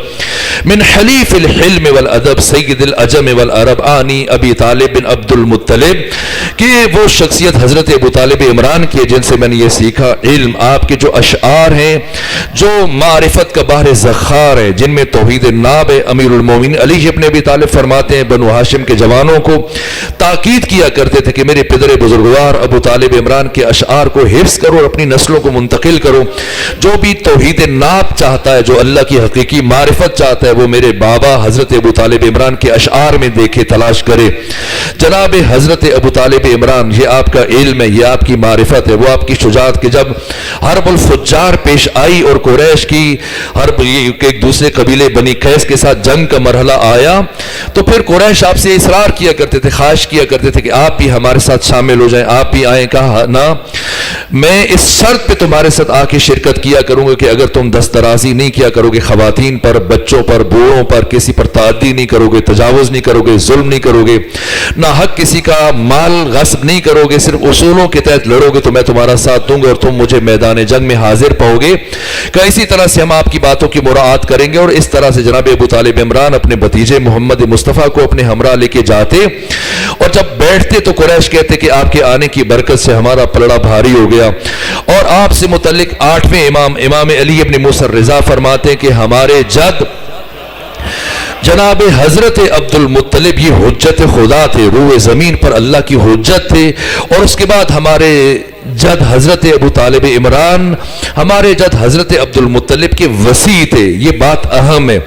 من حلیف الحلم والادب سید العجم والعرب آنی ابی طالب بن عبد المطلب، کہ وہ شخصیت حضرت ابو طالب عمران کی ہے جن سے میں نے یہ سیکھا علم۔ آپ کے جو اشعار ہیں جو معرفت کا بحر زخار ہے، جن میں توحید ناب ہے، امیر المومنین علی ابن ابی طالب فرماتے ہیں بنو ہاشم کے جوانوں کو تاکید کیا کرتے تھے کہ میرے پدر بزرگوار ابو طالب عمران کے اشعار کو حفظ کرو اور اپنی نسلوں کو منتقل کرو۔ جو بھی توحید ناب چاہتا ہے، جو اللہ کی حقیقی معرفت چاہتا ہے، وہ میرے بابا حضرت ابو طالب عمران کے اشعار میں دیکھے، تلاش کرے۔ جناب حضرت ابو طالب عمران، یہ آپ کا علم ہے، یہ آپ کی معرفت ہے، وہ آپ کی شجاعت، کہ جب حرب الفجار پیش آئی اور قریش کی حرب، ایک دوسرے قبیلے بنی قیس کے ساتھ جنگ کا مرحلہ آیا، تو پھر قریش آپ سے اصرار کیا کرتے تھے، خواہش کیا کرتے تھے کہ آپ بھی ہمارے ساتھ شامل ہو جائیں، آپ بھی آئیں۔ کہا نہ، میں اس شرط پہ تمہارے ساتھ آ کے شرکت کیا کروں گا کہ اگر تم دسترازی نہیں کیا کرو گے خواتین پر، بچوں پر، بوڑھوں پر، کسی پر تعدی نہیں کرو گے، تجاوز نہیں کرو گے، ظلم نہیں کرو گے، نہ حق کسی کا مال غصب نہیں کرو گے، صرف اصولوں کے تحت لڑو گے، تو میں تمہارا ساتھ دوں گا اور تم مجھے میدان جنگ میں حاضر پاؤ گے۔ کہ اسی طرح سے ہم آپ کی باتوں کی مراعات کریں گے۔ اور اس طرح سے جناب ابو طالب عمران اپنے بھتیجے محمد مصطفیٰ کو اپنے ہمراہ لے کے جاتے، اور جب بیٹھتے تو قریش کہتے کہ آپ کے آنے کی برکت سے ہمارا پلڑا بھاری ہو گیا۔ اور آپ سے متعلق 8ویں امام علی ابن موسیٰ الرضا فرماتے ہیں کہ ہمارے جد جناب حضرت عبد المطلب یہ حجت خدا تھے، روح زمین پر اللہ کی حجت تھے۔ اور اس کے بعد ہمارے جد حضرت ابو طالب عمران ہمارے جد حضرت عبد المطلب کے وسیع تھے۔ یہ بات اہم ہے۔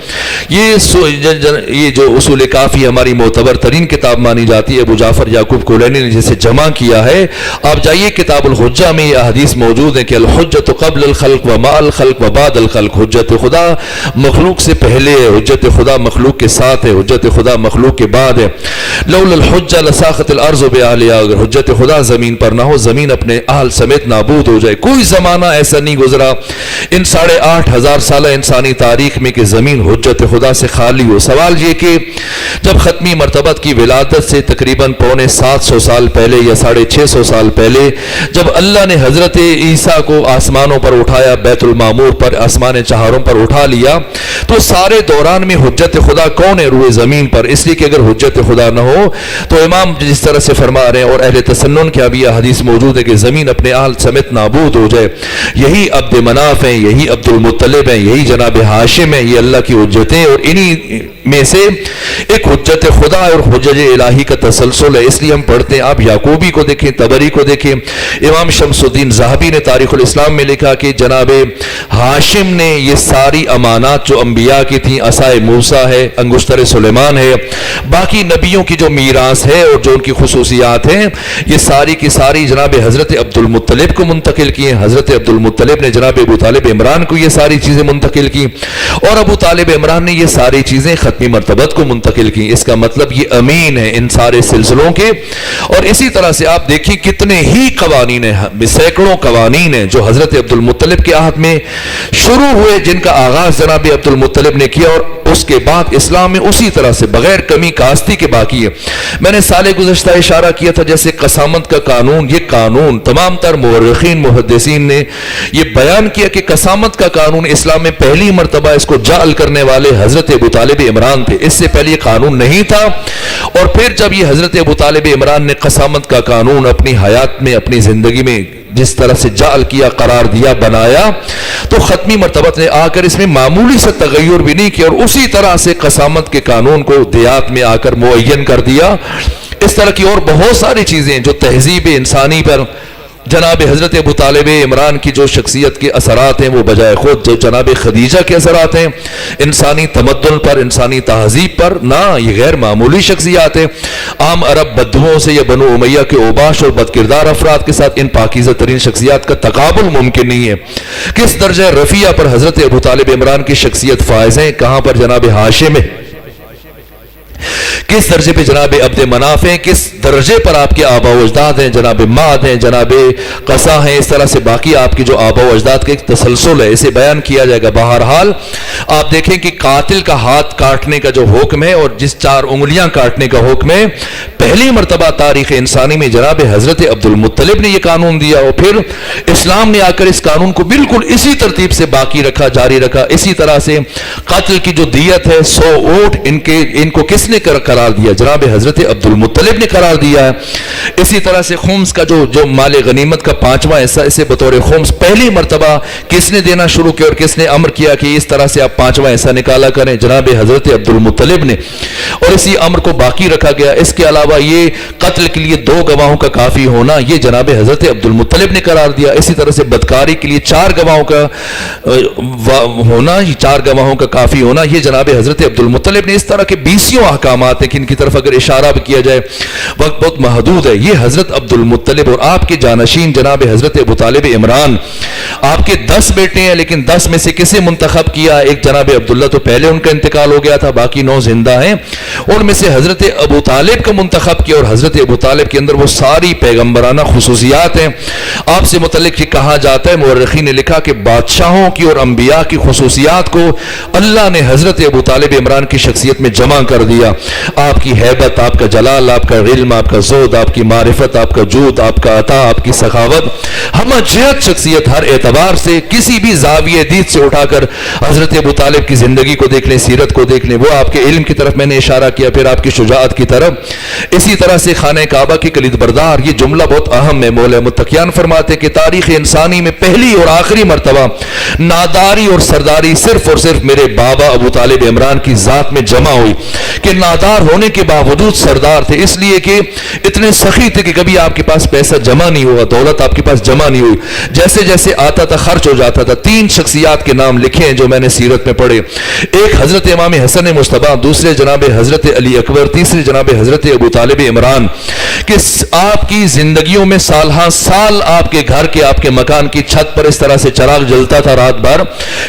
یہ جو اصول کافی ہماری معتبر ترین کتاب مانی جاتی ہے، ابو جعفر یعقوب کولینی نے جسے جمع کیا ہے، آپ جائیے کتاب الحجہ میں یہ حدیث موجود ہے کہ الحجت قبل الخلق و مع الخلق و بعد الخلق، حجت خدا مخلوق سے پہلے ہے، حجت خدا مخلوق کے ساتھ ہے، حجت خدا مخلوق کے بعد ہے۔ لولا الحجہ لساخت الارض باہلہا، اگر حجت خدا زمین پر نہ ہو، زمین اپنے اہل سمیت نابود ہو جائے۔ کوئی زمانہ ایسا نہیں گزرا ان 8,500 سالہ انسانی تاریخ میں کہ زمین حجت خدا سے خالی ہو۔ سوال یہ کہ جب ختمی مرتبت کی ولادت سے تقریباً 750 سال پہلے یا 650 سال پہلے جب اللہ نے حضرت عیسیٰ کو آسمانوں پر اٹھایا، بیت المعمور پر، آسمان چہاروں پر اٹھا لیا، تو سارے دوران میں حجت خدا کون ہے؟ روئے زمین پر۔ اس لیے کہ اگر حجت خدا نہ ہو تو امام جس طرح سے فرما رہے ہیں اور اہل تسنن کے ابھی حدیث موجود ہے کہ زمین اپنے اہل سمیت نابود ہو جائے۔ یہی عبد مناف ہیں، یہی عبد المطلب ہیں، یہی جناب ہاشم ہیں، یہ اللہ کی حجتیں، اور انہی میں سے ایک حجت خدا اور حجت الہی کا تسلسل ہے۔ اس لیے ہم پڑھتے ہیں، آپ یعقوبی کو دیکھیں، طبری کو دیکھیں، امام شمس الدین ذہبی نے تاریخ الاسلام میں لکھا کہ جناب ہاشم نے یہ ساری امانات جو انبیاء کی تھیں، عصائے موسیٰ ہے، انگشتر سلیمان ہے، باقی نبیوں کی جو میراث ہے اور جو ان کی خصوصیات ہیں، یہ ساری کی ساری جناب حضرت عبد المطلب کو منتقل کی ہیں۔ حضرت عبد المطلب نے جناب ابو طالب عمران کو یہ ساری چیزیں منتقل کی، اور ابو طالب عمران نے یہ ساری چیزیں ختمی مرتبت کو منتقل کی۔ اس کا مطلب یہ امین ہے ان سارے سلسلوں کے۔ اور اسی طرح سے آپ دیکھیں کتنے ہی قوانین ہیں، سینکڑوں قوانین ہیں جو حضرت عبد المطلب کے عہد میں شروع ہوئے، جن کا آغاز جناب عبد المطلب نے کیا، اور اس کے بعد اسلام میں اسی طرح سے بغیر کمی کاستی کے باقی ہے۔ میں نے سال گزشتہ اشارہ کیا تھا جیسے قسامت کا قانون، یہ قانون تمام تر مورخین محدثین نے یہ بیان کیا کہ قسامت کا قانون اسلام میں پہلی مرتبہ اس کو جعل کرنے والے حضرت ابو طالب عمران تھے۔ اس سے پہلے یہ قانون نہیں تھا، اور پھر جب یہ حضرت ابو طالب عمران نے قسامت کا قانون اپنی حیات میں، اپنی زندگی میں جس طرح سے جعل کیا، قرار دیا، بنایا، تو ختمی مرتبت نے آ کر اس میں معمولی سے تغیر بھی نہیں کیا، اور اسی طرح سے قسامت کے قانون کو دیات میں آ کر معین کر دیا۔ اس طرح کی اور بہت ساری چیزیں جو تہذیب انسانی پر جناب حضرت ابو طالب عمران کی جو شخصیت کے اثرات ہیں، وہ بجائے خود جو جناب خدیجہ کے اثرات ہیں انسانی تمدن پر، انسانی تہذیب پر، نہ یہ غیر معمولی شخصیات ہیں۔ عام عرب بدوؤں سے یا بنو امیہ کے اوباش اور بدکردار افراد کے ساتھ ان پاکیزہ ترین شخصیات کا تقابل ممکن نہیں ہے۔ کس درجہ رفیع پر حضرت ابو طالب عمران کی شخصیت فائز ہیں، کہاں پر جناب ہاشم ہے، کس درجے پہ جناب عبد مناف ہیں, کس درجے پر آپ کے آبا و اجداد ہیں, جناب ماد ہیں, جناب قصا ہیں, اس طرح سے باقی آپ کے جو آبا و اجداد کا ایک تسلسل ہے, اسے بیان کیا جائے گا. بہرحال آپ دیکھیں کہ قاتل کا ہاتھ کاٹنے کا جو حکم ہے اور جس 4 انگلیاں کاٹنے کا حکم ہے, پہلی مرتبہ تاریخ انسانی میں جناب حضرت عبد المطلب نے یہ قانون دیا, اور پھر اسلام نے آ کر اس قانون کو بالکل اسی ترتیب سے باقی رکھا, جاری رکھا. اسی طرح سے قتل کی جو دیت ہے 100 اونٹ, ان کو کس نے قرار دیا؟ جناب حضرت عبد المطلب نے قرار دیا ہے. اسی طرح سے خمس کا جو مال غنیمت کا 5واں حصہ, اسے بطور خمس پہلی مرتبہ کس نے دینا شروع کیا اور کس نے امر کیا کہ اس طرح سے آپ 5واں حصہ نکالا کریں؟ جناب حضرت عبد المطلب نے, اور اسی امر کو باقی رکھا گیا. اس کے علاوہ یہ قتل کے لیے 2 گواہوں کا کافی ہونا, یہ جناب حضرت عبد المطلب نے قرار دیا. اسی طرح سے بدکاری کے لیے 4 گواہوں کا ہونا, یہ 4 گواہوں کا کافی ہونا, یہ جناب حضرت عبد المطلب نے. اس طرح کے 20 احکامات ہیں کہ ان کی طرف اگر اشارہ بھی کیا جائے, وقت بہت محدود ہے. یہ حضرت عبد المطلب اور آپ کے جانشین جناب حضرت ابو طالب عمران, آپ کے 10 بیٹے ہیں, لیکن 10 میں سے کسے منتخب کیا؟ ایک جناب عبداللہ تو پہلے ان کا انتقال ہو گیا تھا, باقی 9 زندہ ہیں. ان میں سے حضرت ابو طالب کا منتخب کیا, اور حضرت ابو طالب کے اندر وہ ساری پیغمبرانہ خصوصیات ہیں. آپ سے متعلق یہ کہا جاتا ہے, مورخین نے لکھا کہ بادشاہوں کی اور انبیاء کی خصوصیات کو اللہ نے حضرت ابو طالب عمران کی شخصیت میں جمع کر دیا. آپ کی ہیبت, آپ کا جلال, آپ کا علم, آپ کا زہد, آپ کی معرفت, آپ کا جود, آپ کا عطا, آپ کی سخاوت, ہمہ جہت شخصیت ہر اعتبار سے کسی بھی زاویہ دید سے اٹھا کر حضرت ابو طالب کی زندگی کو دیکھ لیں, سیرت کو دیکھ لیں. وہ آپ کے علم کی طرف میں نے اشارہ کیا, پھر آپ کی شجاعت کی طرف. اسی طرح سے خانہ کعبہ کی کلید بردار, یہ جملہ بہت اہم ہے. مولا متقیان فرماتے کہ تاریخ انسانی میں پہلی اور آخری مرتبہ ناداری اور سرداری صرف اور صرف میرے بابا ابو طالب عمران کی ذات میں جمع ہوئی, کہ نادار ہونے کے باوجود سردار تھے, اس لیے کہ اتنے سخی تھے کہ کبھی آپ کے پاس پیسہ جمع نہیں ہوا, دولت آپ کے پاس جمع نہیں ہوئی, جیسے جیسے آتا تھا خرچ ہو جاتا تھا. 3 شخصیات کے نام لکھے ہیں جو میں نے سیرت میں پڑھے, ایک حضرت امام حسن مصطفیٰ, دوسرے جناب حضرت علی اکبر, تیسرے جناب حضرت ابو طالب عمران, کہ آپ کی زندگیوں میں سال ہاں سال آپ کے گھر کے, آپ کے مکان کی چھت پر اس طرح سے چراغ جلتا تھا رات بھر,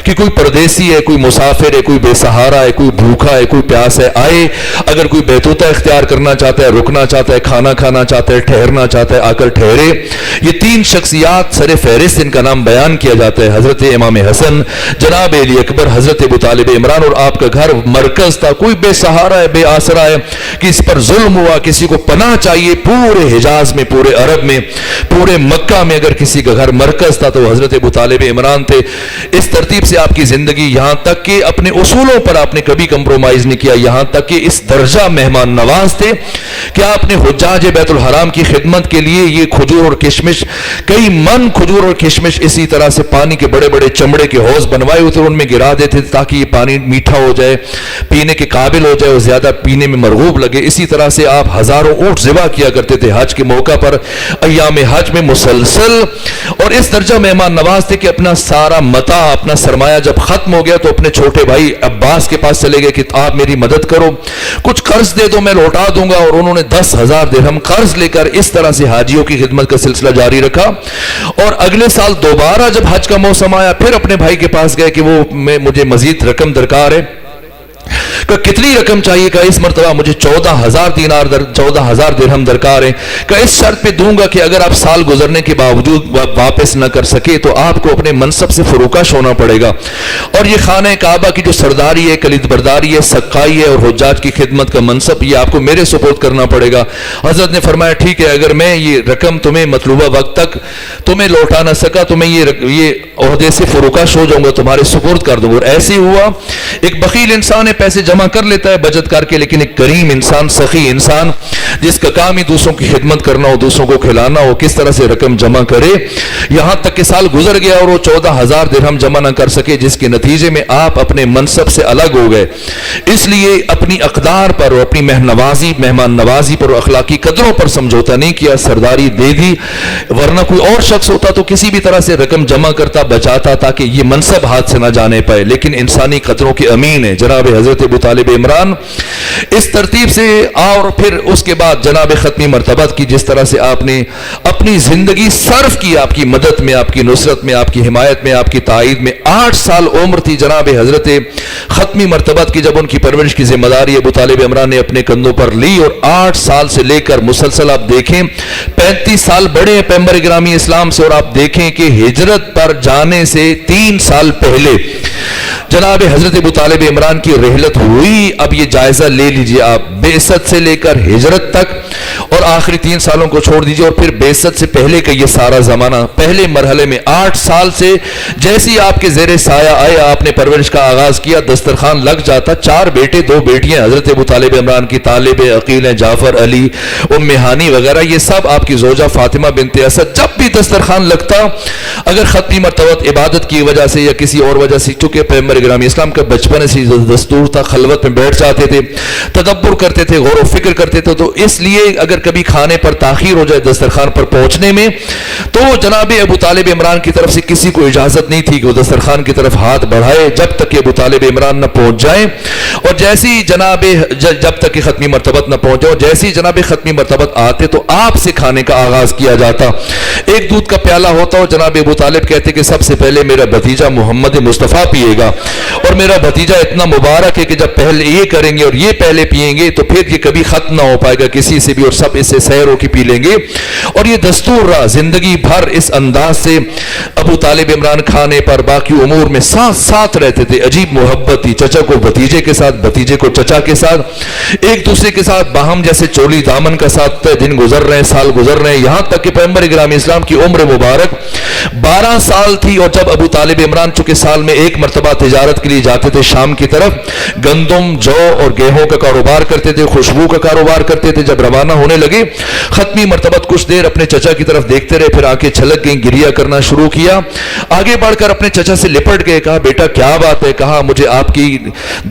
کہ کوئی پردیسی ہے, کوئی مسافر ہے, کوئی بے سہارا ہے, کوئی بھوکا ہے, کوئی پیاس ہے, آئے, اگر کوئی بیتوتا اختیار کرنا چاہتا ہے, رکنا چاہتا ہے, کھانا کھانا چاہتا ہے, ٹھہرنا چاہتا ہے, آ کر ٹھہرے. یہ 3 شخصیات سر فہرست ان کا نام بیان کیا جاتا ہے, حضرت امام حسن, جناب علی اکبر, حضرت ابو طالب عمران. اور آپ کا گھر مرکز تھا, کوئی بے سہارا ہے, بے آسرا ہے, کہ اس پر ظلم ہوا, کسی کو پناہ چاہیے, پورے حجاز میں, پورے عرب میں, پورے مکہ میں اگر کسی کا گھر مرکز تھا تو حضرت ابو طالب عمران تھے. اس ترتیب سے آپ کی زندگی, یہاں تک کہ اپنے اصولوں پر آپ نے کبھی کمپرومائز نہیں کیا, یہاں تک کہ اس درجہ مہمان نواز تھے کہ آپ نے حجاج بیت الحرام کی خدمت کے لیے یہ کھجور اور کشمش, کئی من کھجور اور کشمش, اسی طرح سے پانی کے بڑے بڑے چمڑے کے حوض بنوائے ہوئے تھے, ان میں گرا دیتے تھے تاکہ یہ پانی میٹھا ہو جائے, پینے کے قابل ہو جائے اور زیادہ پینے میں مرغوب لگے. اسی طرح سے آپ ہزاروں اونٹ ذبح کیا کرتے تھے حج کے موقع پر, ایام حج میں مسلسل. اور اس درجہ مہمان نواز تھے کہ اپنا سارا متاع, اپنا سرمایہ جب ختم ہو گیا تو اپنے چھوٹے بھائی عباس کے پاس چلے گئے کہ آپ میری مدد کرو, کچھ قرض دے دو, میں لوٹا دوں گا. اور انہوں نے 10,000 درہم قرض لے کر اس طرح سے حاجیوں کی خدمت کا سلسلہ جاری رکھا. اور اگلے سال دوبارہ جب حج کا موسم آیا, پھر اپنے بھائی کے پاس گئے کہ وہ مجھے مزید رقم درکار ہے. کہ کتنی رقم چاہیے؟ کہ اس مرتبہ مجھے 14,000 درہم درکار ہیں. کہ اس شرط پہ دوں گا کہ اگر آپ سال گزرنے کے باوجود واپس نہ کر سکے تو آپ کو اپنے منصب سے فروکش ہونا پڑے گا. اور یہ خانہ کعبہ کی جو سرداری ہے, کلید برداری ہے, سقائی ہے اور حجاج کی خدمت کا منصب, یہ آپ کو میرے سپرد کرنا پڑے گا. حضرت نے فرمایا ٹھیک ہے, اگر میں یہ رقم تمہیں مطلوبہ وقت تک تمہیں لوٹا نہ سکا تو میں یہ عہدے سے فروکش ہو جاؤں گا, تمہارے سپرد کر دوں گا. اور ایسے ہوا. ایک بخیل انسان ہے, پیسے جمع کر لیتا ہے بچت کر کے, لیکن ایک کریم انسان, سخی انسان جس کا کام ہی دوسروں کی خدمت کرنا ہو, دوسروں کو کھلانا ہو, کس طرح سے رقم جمع کرے. یہاں تک کہ سال گزر گیا اور وہ 14,000 درہم جمع نہ کر سکے, جس کے نتیجے میں آپ اپنے منصب سے الگ ہو گئے. اس لیے اپنی اقدار پر اور اپنی مہمان نوازی پر اور اخلاقی قدروں پر سمجھوتا نہیں کیا, سرداری دے دی. ورنہ کوئی اور شخص ہوتا تو کسی بھی طرح سے رقم جمع کرتا, بچاتا, تاکہ یہ منصب ہاتھ سے نہ جانے پائے. لیکن انسانی قدروں کے امین ہے جناب حضرت ابو طالب عمران اس ترتیب سے، اور پھر اس کے بعد جناب ختمی مرتبت کی جس طرح سے آپ نے اپنی زندگی صرف کی آپ کی مدد میں، آپ کی نصرت میں، آپ کی حمایت میں، آپ کی تائید میں. 8 سال عمر تھی جناب حضرت ختمی مرتبت کی جب ان کی پرورش کی ذمہ داری ابو طالب عمران نے اپنے کندھوں پر لی، اور 8 سال سے لے کر مسلسل آپ دیکھیں 35 سال بڑے ہیں پیغمبر گرامی اسلام سے، اور آپ دیکھیں کہ ہجرت پر جانے سے 3 سال پہلے جناب حضرت ابو طالب عمران کی رحلت ہوئی. اب یہ جائزہ لے لیجئے آپ، بعثت سے لے کر ہجرت تک، اور آخری 3 سالوں کو چھوڑ دیجئے، اور پھر بعثت سے پہلے کا یہ سارا زمانہ. پہلے مرحلے میں 8 سال سے جیسی آپ کے زیر سایہ آئے، آپ نے پرورش کا آغاز کیا، دسترخوان لگ جاتا. 4 بیٹے 2 بیٹیاں حضرت ابو طالب عمران کی، طالب عقیل ہیں، جعفر، علی، ام ہانی وغیرہ، یہ سب آپ کی زوجہ فاطمہ بنت اسد. جب بھی دسترخوان لگتا، اگر ختمی مرتبت عبادت کی وجہ سے یا کسی اور وجہ سے، چونکہ پیغمبر گرامی اسلام کا بچپن سے دستور تھا، خلوت میں بیٹھ جاتے تھے، تدبر کرتے تھے، غور و فکر کرتے تھے. تو اس لیے اگر کبھی کھانے پر تاخیر ہو جائے دسترخوان پر پہنچنے میں، تو جناب ابو طالب عمران کی طرف سے کسی کو اجازت نہیں تھی کہ وہ دسترخوان کی طرف ہاتھ بڑھائے جب تک کہ ابو طالب عمران نہ پہنچ جائیں. اور جیسی جب تک کہ ختمی مرتبت نہ پہنچے، اور جیسی جناب ختمی مرتبت آتے تو آپ سے کھانے کا آغاز کیا جاتا. ایک دودھ کا پیالہ ہوتا، اور جناب ابو طالب کہتے کہ سب سے پہلے میرا بھتیجا محمد مصطفیٰ پیے گا، اور میرا بھتیجا اتنا مبارک ہے کہ جب پہلے یہ کریں گے اور یہ پہلے پیئیں گے تو پھر یہ کبھی ختم نہ ہو پائے گا کسی سے بھی، اور سب اس سے سیر ہو کے پی لیں گے. اور یہ دستور رہا زندگی بھر. اس انداز سے ابو طالب عمران کھانے پر باقی امور میں ساتھ ساتھ رہتے تھے. عجیب محبت تھی، چچا کو بھتیجے کے ساتھ، بھتیجے کو چچا کے ساتھ، ایک دوسرے کے ساتھ باہم جیسے چولی دامن کا ساتھ. دن گزر رہے ہیں، سال گزر رہے ہیں، یہاں تک کہ پیغمبر گرامی اسلام کی عمر مبارک 12 سال تھی. اور جب ابو طالب عمران چونکہ سال میں ایک مرتبہ تجارت کے لیے جاتے تھے شام کی طرف، گندم، جو اور گیہوں کا کاروبار کرتے تھے، خوشبو کا کاروبار کرتے تھے. جب روانہ ہونے لگے ختمی مرتبت کچھ دیر اپنے چچا کی طرف دیکھتے رہے، پھر آنکھیں چھلک گئیں، گریہ کرنا شروع کیا. آگے بڑھ کر اپنے چچا سے لپٹ گئے، کہا بیٹا کیا بات ہے؟ کہا مجھے آپ کی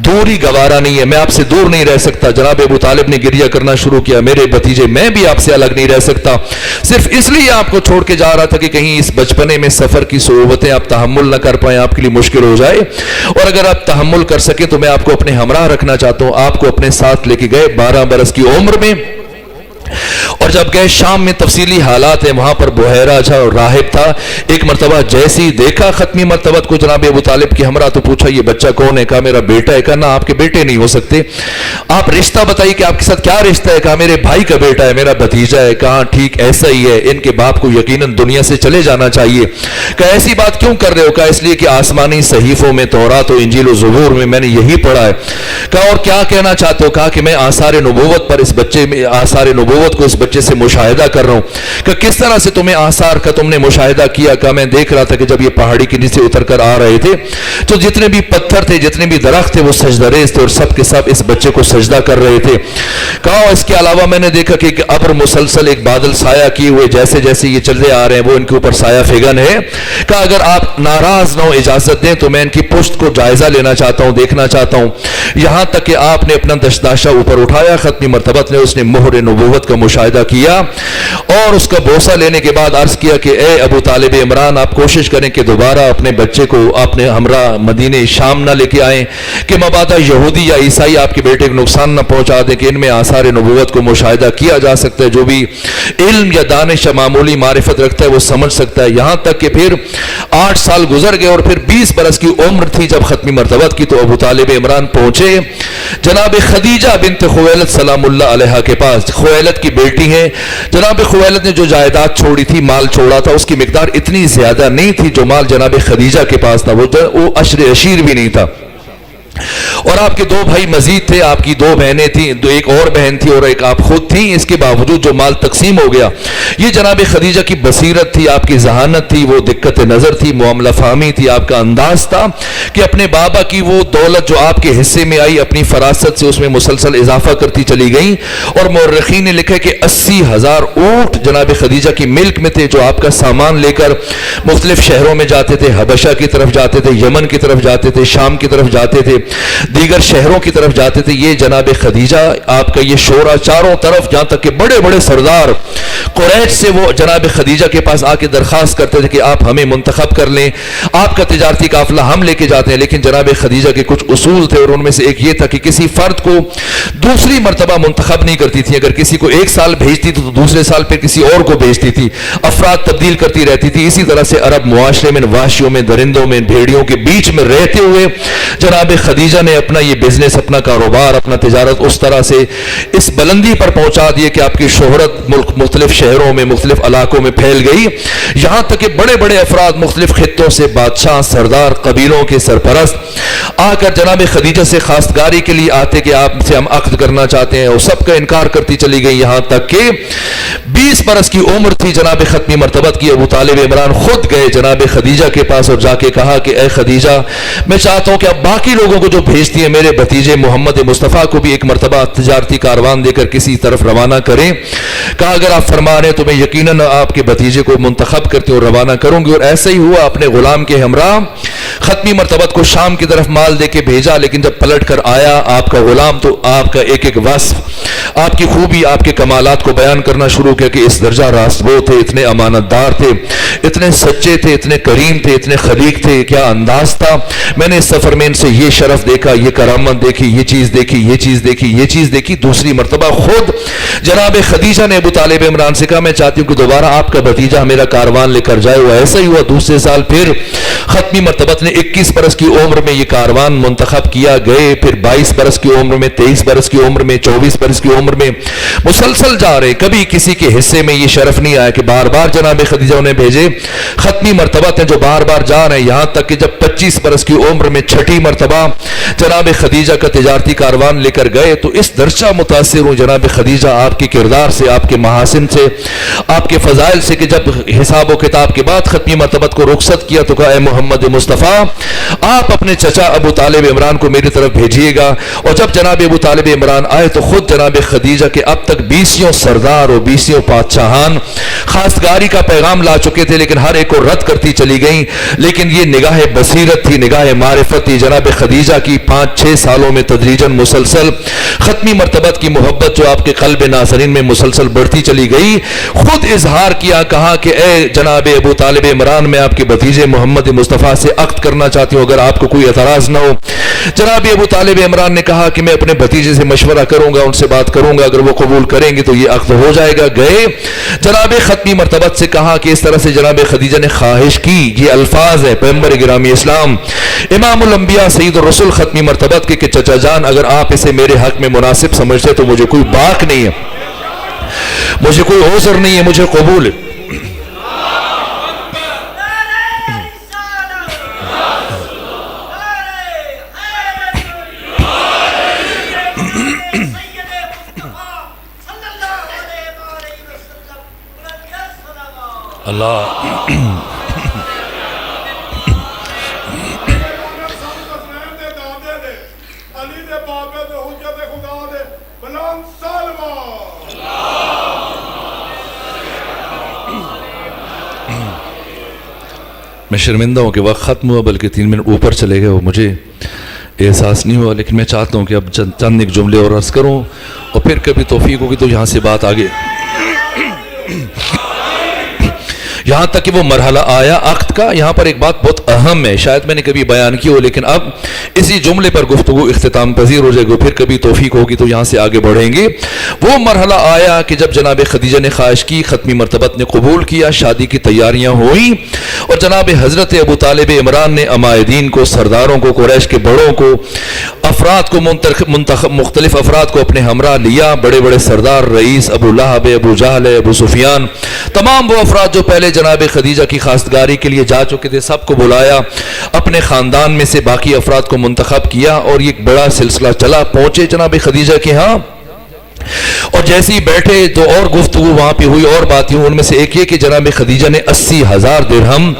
دوری گوارا نہیں ہے، میں آپ سے دور نہیں رہ سکتا. جناب ابو طالب نے گریہ کرنا شروع کیا، میرے بھتیجے میں بھی آپ سے الگ نہیں رہ سکتا، صرف اس لیے آپ کو چھوڑ کے جا رہا تھا کہ کہیں اس بچپنے میں سفر کی صعوبتیں آپ تحمل نہ کر پائیں، آپ کے لیے مشکل ہو جائے، اور اگر آپ تحمل کر سکیں تو میں آپ کو اپنے ہمراہ رکھنا چاہتا ہوں. آپ کو اپنے ساتھ لے کے گئے 12 برس کی عمر میں. اور جب گئے شام میں تفصیلی حالات ہیں، وہاں پر بحیرہ تھا اور راہب تھا. ایک مرتبہ جیسی دیکھا ختمی مرتبت کو جناب ابو طالب کی ہمراہ، تو پوچھا یہ بچہ کون ہے؟ کہا میرا بیٹا ہے. کہا نہ آپ کے بیٹے نہیں ہو سکتے، آپ رشتہ بتائیے کہ آپ کے ساتھ کیا رشتہ ہے؟ کہا میرے بھائی کا بیٹا ہے، میرا بھتیجا ہے. کہا ٹھیک ایسا ہی ہے، ان کے باپ کو یقیناً دنیا سے چلے جانا چاہیے. کہا ایسی بات کیوں کر رہے ہو؟ کہا اس لیے کہ آسمانی صحیفوں میں، تورات و انجیل و زبور میں نے یہی پڑھا ہے. کہا اور کیا کہنا چاہتے ہو؟ کہا کہ میں آثار نبوت پر اس بچے میں، آثار نبوت کو اس بچے سے مشاہدہ کر رہا ہوں. کہ کس طرح سے تمہیں آثار کا تم نے مشاہدہ کیا؟ کہ میں دیکھ رہا تھا کہ جب یہ پہاڑی کے نیچے اتر کر آ رہے تھے تو جتنے بھی پتھر تھے، جتنے بھی درخت تھے، وہ سجدہ ریز تھے، اور سب کے سب اس بچے کو سجدہ کر رہے تھے. کہا اس کے علاوہ میں نے دیکھا کہ ایک ابر مسلسل ایک بادل سایہ کیے ہوئے جیسے جیسے یہ چلتے آ رہے ہیں وہ ان کے اوپر سایہ فگن ہے. کہا اگر آپ ناراض نہ ہو اجازت دیں تو میں ان کی پشت کو جائزہ لینا چاہتا ہوں، دیکھنا چاہتا ہوں. یہاں تک کہ آپ نے اپنا دشداشہ اوپر اٹھایا، ختمی مرتبت نے اس نے مہر نبوت کا مشاہدہ کیا، اور اس کا بوسہ لینے کے بعد عرض کیا کہ اے ابو طالب عمران، آپ کوشش کریں کہ دوبارہ اپنے بچے کو اپنے ہمراہ مدینہ شام نہ لے کے آئیں، کہ مبادا یہودی یا عیسائی آپ کے بیٹے کو نقصان نہ پہنچا دیں، کہ ان میں آثار نبوت کو مشاہدہ کیا جا سکتا ہے. جو بھی علم یا دانش یا معمولی معرفت رکھتا ہے وہ سمجھ سکتا ہے. یہاں تک کہ پھر 8 سال گزر گئے اور پھر 20 برس کی عمر تھی جب ختمی مرتبت کی، تو ابو طالب عمران پہنچے جناب خدیجہ بنت خویلد سلام اللہ علیہا کے پاس. خویلد کی بیٹی ہیں. جناب خویلد نے جو جائیداد چھوڑی تھی، مال چھوڑا تھا، اس کی مقدار اتنی زیادہ نہیں تھی جو مال جناب خدیجہ کے پاس تھا. وہ عشر عشیر بھی نہیں تھا. اور آپ کے 2 بھائی مزید تھے، آپ کی 2 بہنیں تھیں، ایک اور بہن تھی اور ایک آپ خود تھیں. اس کے باوجود جو مال تقسیم ہو گیا، یہ جناب خدیجہ کی بصیرت تھی، آپ کی ذہانت تھی، وہ دقت نظر تھی، معاملہ فہمی تھی، آپ کا انداز تھا کہ اپنے بابا کی وہ دولت جو آپ کے حصے میں آئی، اپنی فراست سے اس میں مسلسل اضافہ کرتی چلی گئیں. اور مورخین نے لکھا کہ 80,000 اونٹ جناب خدیجہ کی ملک میں تھے، جو آپ کا سامان لے کر مختلف شہروں میں جاتے تھے. حبشہ کی طرف جاتے تھے، یمن کی طرف جاتے تھے، شام کی طرف جاتے تھے، دیگر شہروں کی طرف جاتے تھے. یہ جناب خدیجہ، آپ کا یہ شورا چاروں طرف، جہاں تک کہ بڑے بڑے سردار قریش سے وہ جناب خدیجہ کے پاس آ کے درخواست کرتے تھے کہ آپ ہمیں منتخب کر لیں, آپ کا تجارتی قافلہ ہم لے کے جاتے ہیں. لیکن جناب خدیجہ کے کچھ اصول تھے, اور ان میں سے ایک یہ تھا کہ کسی فرد کو دوسری مرتبہ منتخب نہیں کرتی تھی. اگر کسی کو ایک سال بھیجتی تو دوسرے سال پھر کسی اور کو بھیجتی تھی, افراد تبدیل کرتی رہتی تھی. اسی طرح سے عرب معاشرے میں وحشیوں میں, درندوں میں, بھیڑیوں کے بیچ میں رہتے ہوئے جناب خدیجہ نے اپنا یہ بزنس, اپنا کاروبار, اپنا تجارت اس طرح سے اس بلندی پر پہنچا دیے کہ آپ کی شہرت ملک مختلف شہروں میں, مختلف علاقوں میں پھیل گئی, یہاں تک کہ بڑے بڑے افراد مختلف خطوں سے, بادشاہ, سردار, قبیلوں کے سرپرست آ کر جناب خدیجہ سے خواستگاری کے لیے آتے کہ آپ سے ہم عقد کرنا چاہتے ہیں, اور سب کا انکار کرتی چلی گئی. یہاں تک کہ 20 برس کی عمر تھی جناب ختمی مرتبت کی, ابو طالب عمران خود گئے جناب خدیجہ کے پاس اور جا کے کہا کہ اے خدیجہ, میں چاہتا ہوں کہ اب باقی لوگوں کو جو بھیجتی ہیں میرے بھتیجے محمد مصطفیٰ کو بھی ایک مرتبہ تجارتی کاروان دے کر کسی طرف روانہ کریں. کہا اگر آپ فرما رہے ہیں تو میں یقیناً آپ کے بھتیجے کو منتخب کرتے اور روانہ کروں گی. اور ایسا ہی ہوا, اپنے غلام کے ہمراہ ختمی مرتبت کو شام کی طرف مال دے کے بھیجا. لیکن جب پلٹ کر آیا آپ کا غلام تو آپ کا ایک ایک وصف, آپ کی خوبی, آپ کے کمالات کو بیان کرنا شروع کیا کہ اس درجہ راستگو تھے, اتنے امانت دار تھے, اتنے سچے تھے, اتنے کریم تھے, اتنے خلیق تھے, کیا انداز تھا. میں نے اس سفر میں ان سے یہ شرف دیکھا, یہ کرامت دیکھی, یہ چیز دیکھی, یہ چیز دیکھی, یہ چیز دیکھی. دوسری مرتبہ خود جناب خدیجہ نے ابو طالب عمران سے کہا میں چاہتی ہوں کہ دوبارہ آپ کا بھتیجہ میرا کاروان لے کر جائے. وہ ایسا ہی ہوا, دوسرے سال پھر ختمی مرتبت نے 21 برس کی عمر میں یہ کاروان منتخب کیا. گئے, پھر 22 برس کی عمر میں, 23 برس کی عمر میں, 24 برس کی عمر میں مسلسل جا رہے. کبھی کسی کے حصے میں یہ شرف نہیں آیا کہ بار بار جناب خدیجہ انہیں بھیجے. ختمی مرتبت ہیں جو بار بار جا رہے ہیں, یہاں تک کہ جب 25 برس کی عمر میں چھٹی مرتبہ جناب خدیجہ کا تجارتی کاروان لے کر گئے تو اس درجہ متاثر ہوں جناب خدیجہ آپ کے کردار سے, آپ کے محاسن سے, آپ کے فضائل سے, کہ جب حساب و کتاب کے بعد ختمی مرتبت کو رخصت کیا تو کہا اے محمد مصطفیٰ, آپ اپنے چچا ابو طالب عمران کو میری طرف بھیجیے گا. اور جب جناب ابو طالب عمران آئے تو خود جناب خدیجہ کے اب تک 20 سردار اور 20 بادشاہان خواستگاری کا پیغام لا چکے تھے, لیکن ہر ایک کو رد کرتی چلی گئیں. لیکن یہ نگاہ بصیرت تھی, نگاہ معرفت تھی جناب خدیجہ کی. 5-6 سالوں میں تدریجاً مسلسل ختمی مرتبت کی محبت جو آپ کے قلب ناظرین میں مسلسل بڑھتی چلی گئی. خود اظہار کیا, کہا کہ اے جناب ابو طالب عمران, میں آپ کے بھتیجے محمد مصطفیٰ سے عقد کرنا چاہتی ہوں اگر آپ کو کوئی اعتراض نہ ہو. جناب ابو طالب عمران نے کہا کہ میں اپنے بھتیجے سے مشورہ کروں گا, ان سے بات کروں گا, اگر وہ قبول کریں گے تو یہ عقد ہو جائے گا. گئے, جناب ختمی مرتبت سے کہا کہ اس طرح سے جناب خدیجہ نے خواہش کی. یہ الفاظ ہے پیغمبر گرامی اسلام امام الانبیاء سید الرسل ختمی مرتبت کے کہ چچا جان اگر آپ اسے میرے حق میں مناسب سمجھتے تو مجھے کوئی باک نہیں ہے, مجھے کوئی عذر نہیں ہے, مجھے قبول ہے. اللہ میں شرمندہ ہوں کہ وقت ختم ہوا, بلکہ 3 منٹ اوپر چلے گئے, وہ مجھے احساس نہیں ہوا. لیکن میں چاہتا ہوں کہ اب چند ایک جملے اور عرض کروں, اور پھر کبھی توفیق ہوگی تو یہاں سے بات آگے. یہاں تک کہ وہ مرحلہ آیا عقد کا. یہاں پر ایک بات بہت اہم ہے, شاید میں نے کبھی بیان کی ہو, لیکن اب اسی جملے پر گفتگو اختتام پذیر ہو جائے گی. پھر کبھی توفیق ہوگی تو یہاں سے آگے بڑھیں گے. وہ مرحلہ آیا کہ جب جناب خدیجہ نے خواہش کی, ختمی مرتبت نے قبول کیا, شادی کی تیاریاں ہوئیں, اور جناب حضرت ابو طالب عمران نے عمائدین کو, سرداروں کو, قریش کے بڑوں کو, افراد کو, مختلف افراد کو اپنے ہمراہ لیا. بڑے بڑے سردار, رئیس ابو لہب, ابو جہل, ابو سفیان, تمام وہ افراد جو پہلے جناب خدیجہ کی خواستگاری کے لیے جا چکے تھے, سب کو بلایا. اپنے خاندان میں سے باقی افراد کو منتخب کیا, اور یہ ایک بڑا سلسلہ چلا. پہنچے جناب خدیجہ کے ہاں, اور جیسے ہی بیٹھے تو اور گفتگو وہاں پہ ہوئی, اور بات ہوئی. ان میں سے ایک یہ کہ جناب خدیجہ نے 80,000 درہم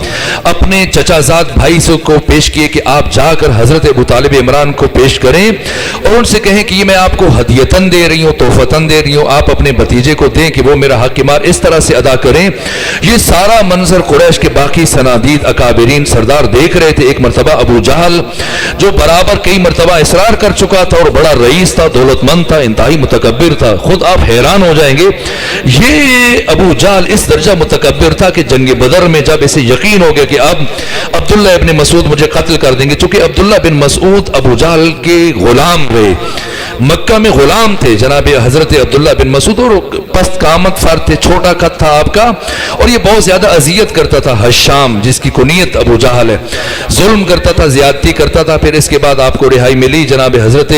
اپنے چچا زاد بھائی سے کو پیش کیے کہ آپ جا کر حضرت ابو طالب عمران کو پیش کریں, اور ان سے کہیں کہ یہ میں آپ کو ہدیتاً دے رہی ہوں, تحفتاً دے رہی ہوں, آپ اپنے بھتیجے کو دیں کہ وہ میرا حق مار اس طرح سے ادا کریں. یہ سارا منظر قریش کے باقی سنادید اکابرین سردار دیکھ رہے تھے. ایک مرتبہ ابو جہل جو برابر کئی مرتبہ اصرار کر چکا تھا اور بڑا رئیس تھا, دولت مند تھا, انتہائی متکبر متکبر تھا، خود آپ حیران ہو جائیں گے. یہ ابو جہل اس درجہ متکبر تھا کہ جنگ بدر میں جب اسے یقین ہو گیا کہ اب عبداللہ ابن مسعود مجھے قتل کر دیں گے، چونکہ عبداللہ بن مسعود ابو جہل کے غلام رہے، مکہ میں غلام تھے جناب حضرت عبداللہ بن مسعود، اور پست قامت فرد تھے، چھوٹا قد تھا آپ کا، اور یہ بہت زیادہ اذیت کرتا تھا. حشام جس کی کنیت ابو جہل ہے، ظلم کرتا تھا، زیادتی کرتا تھا. پھر اس کے بعد آپ کو رہائی ملی جناب حضرت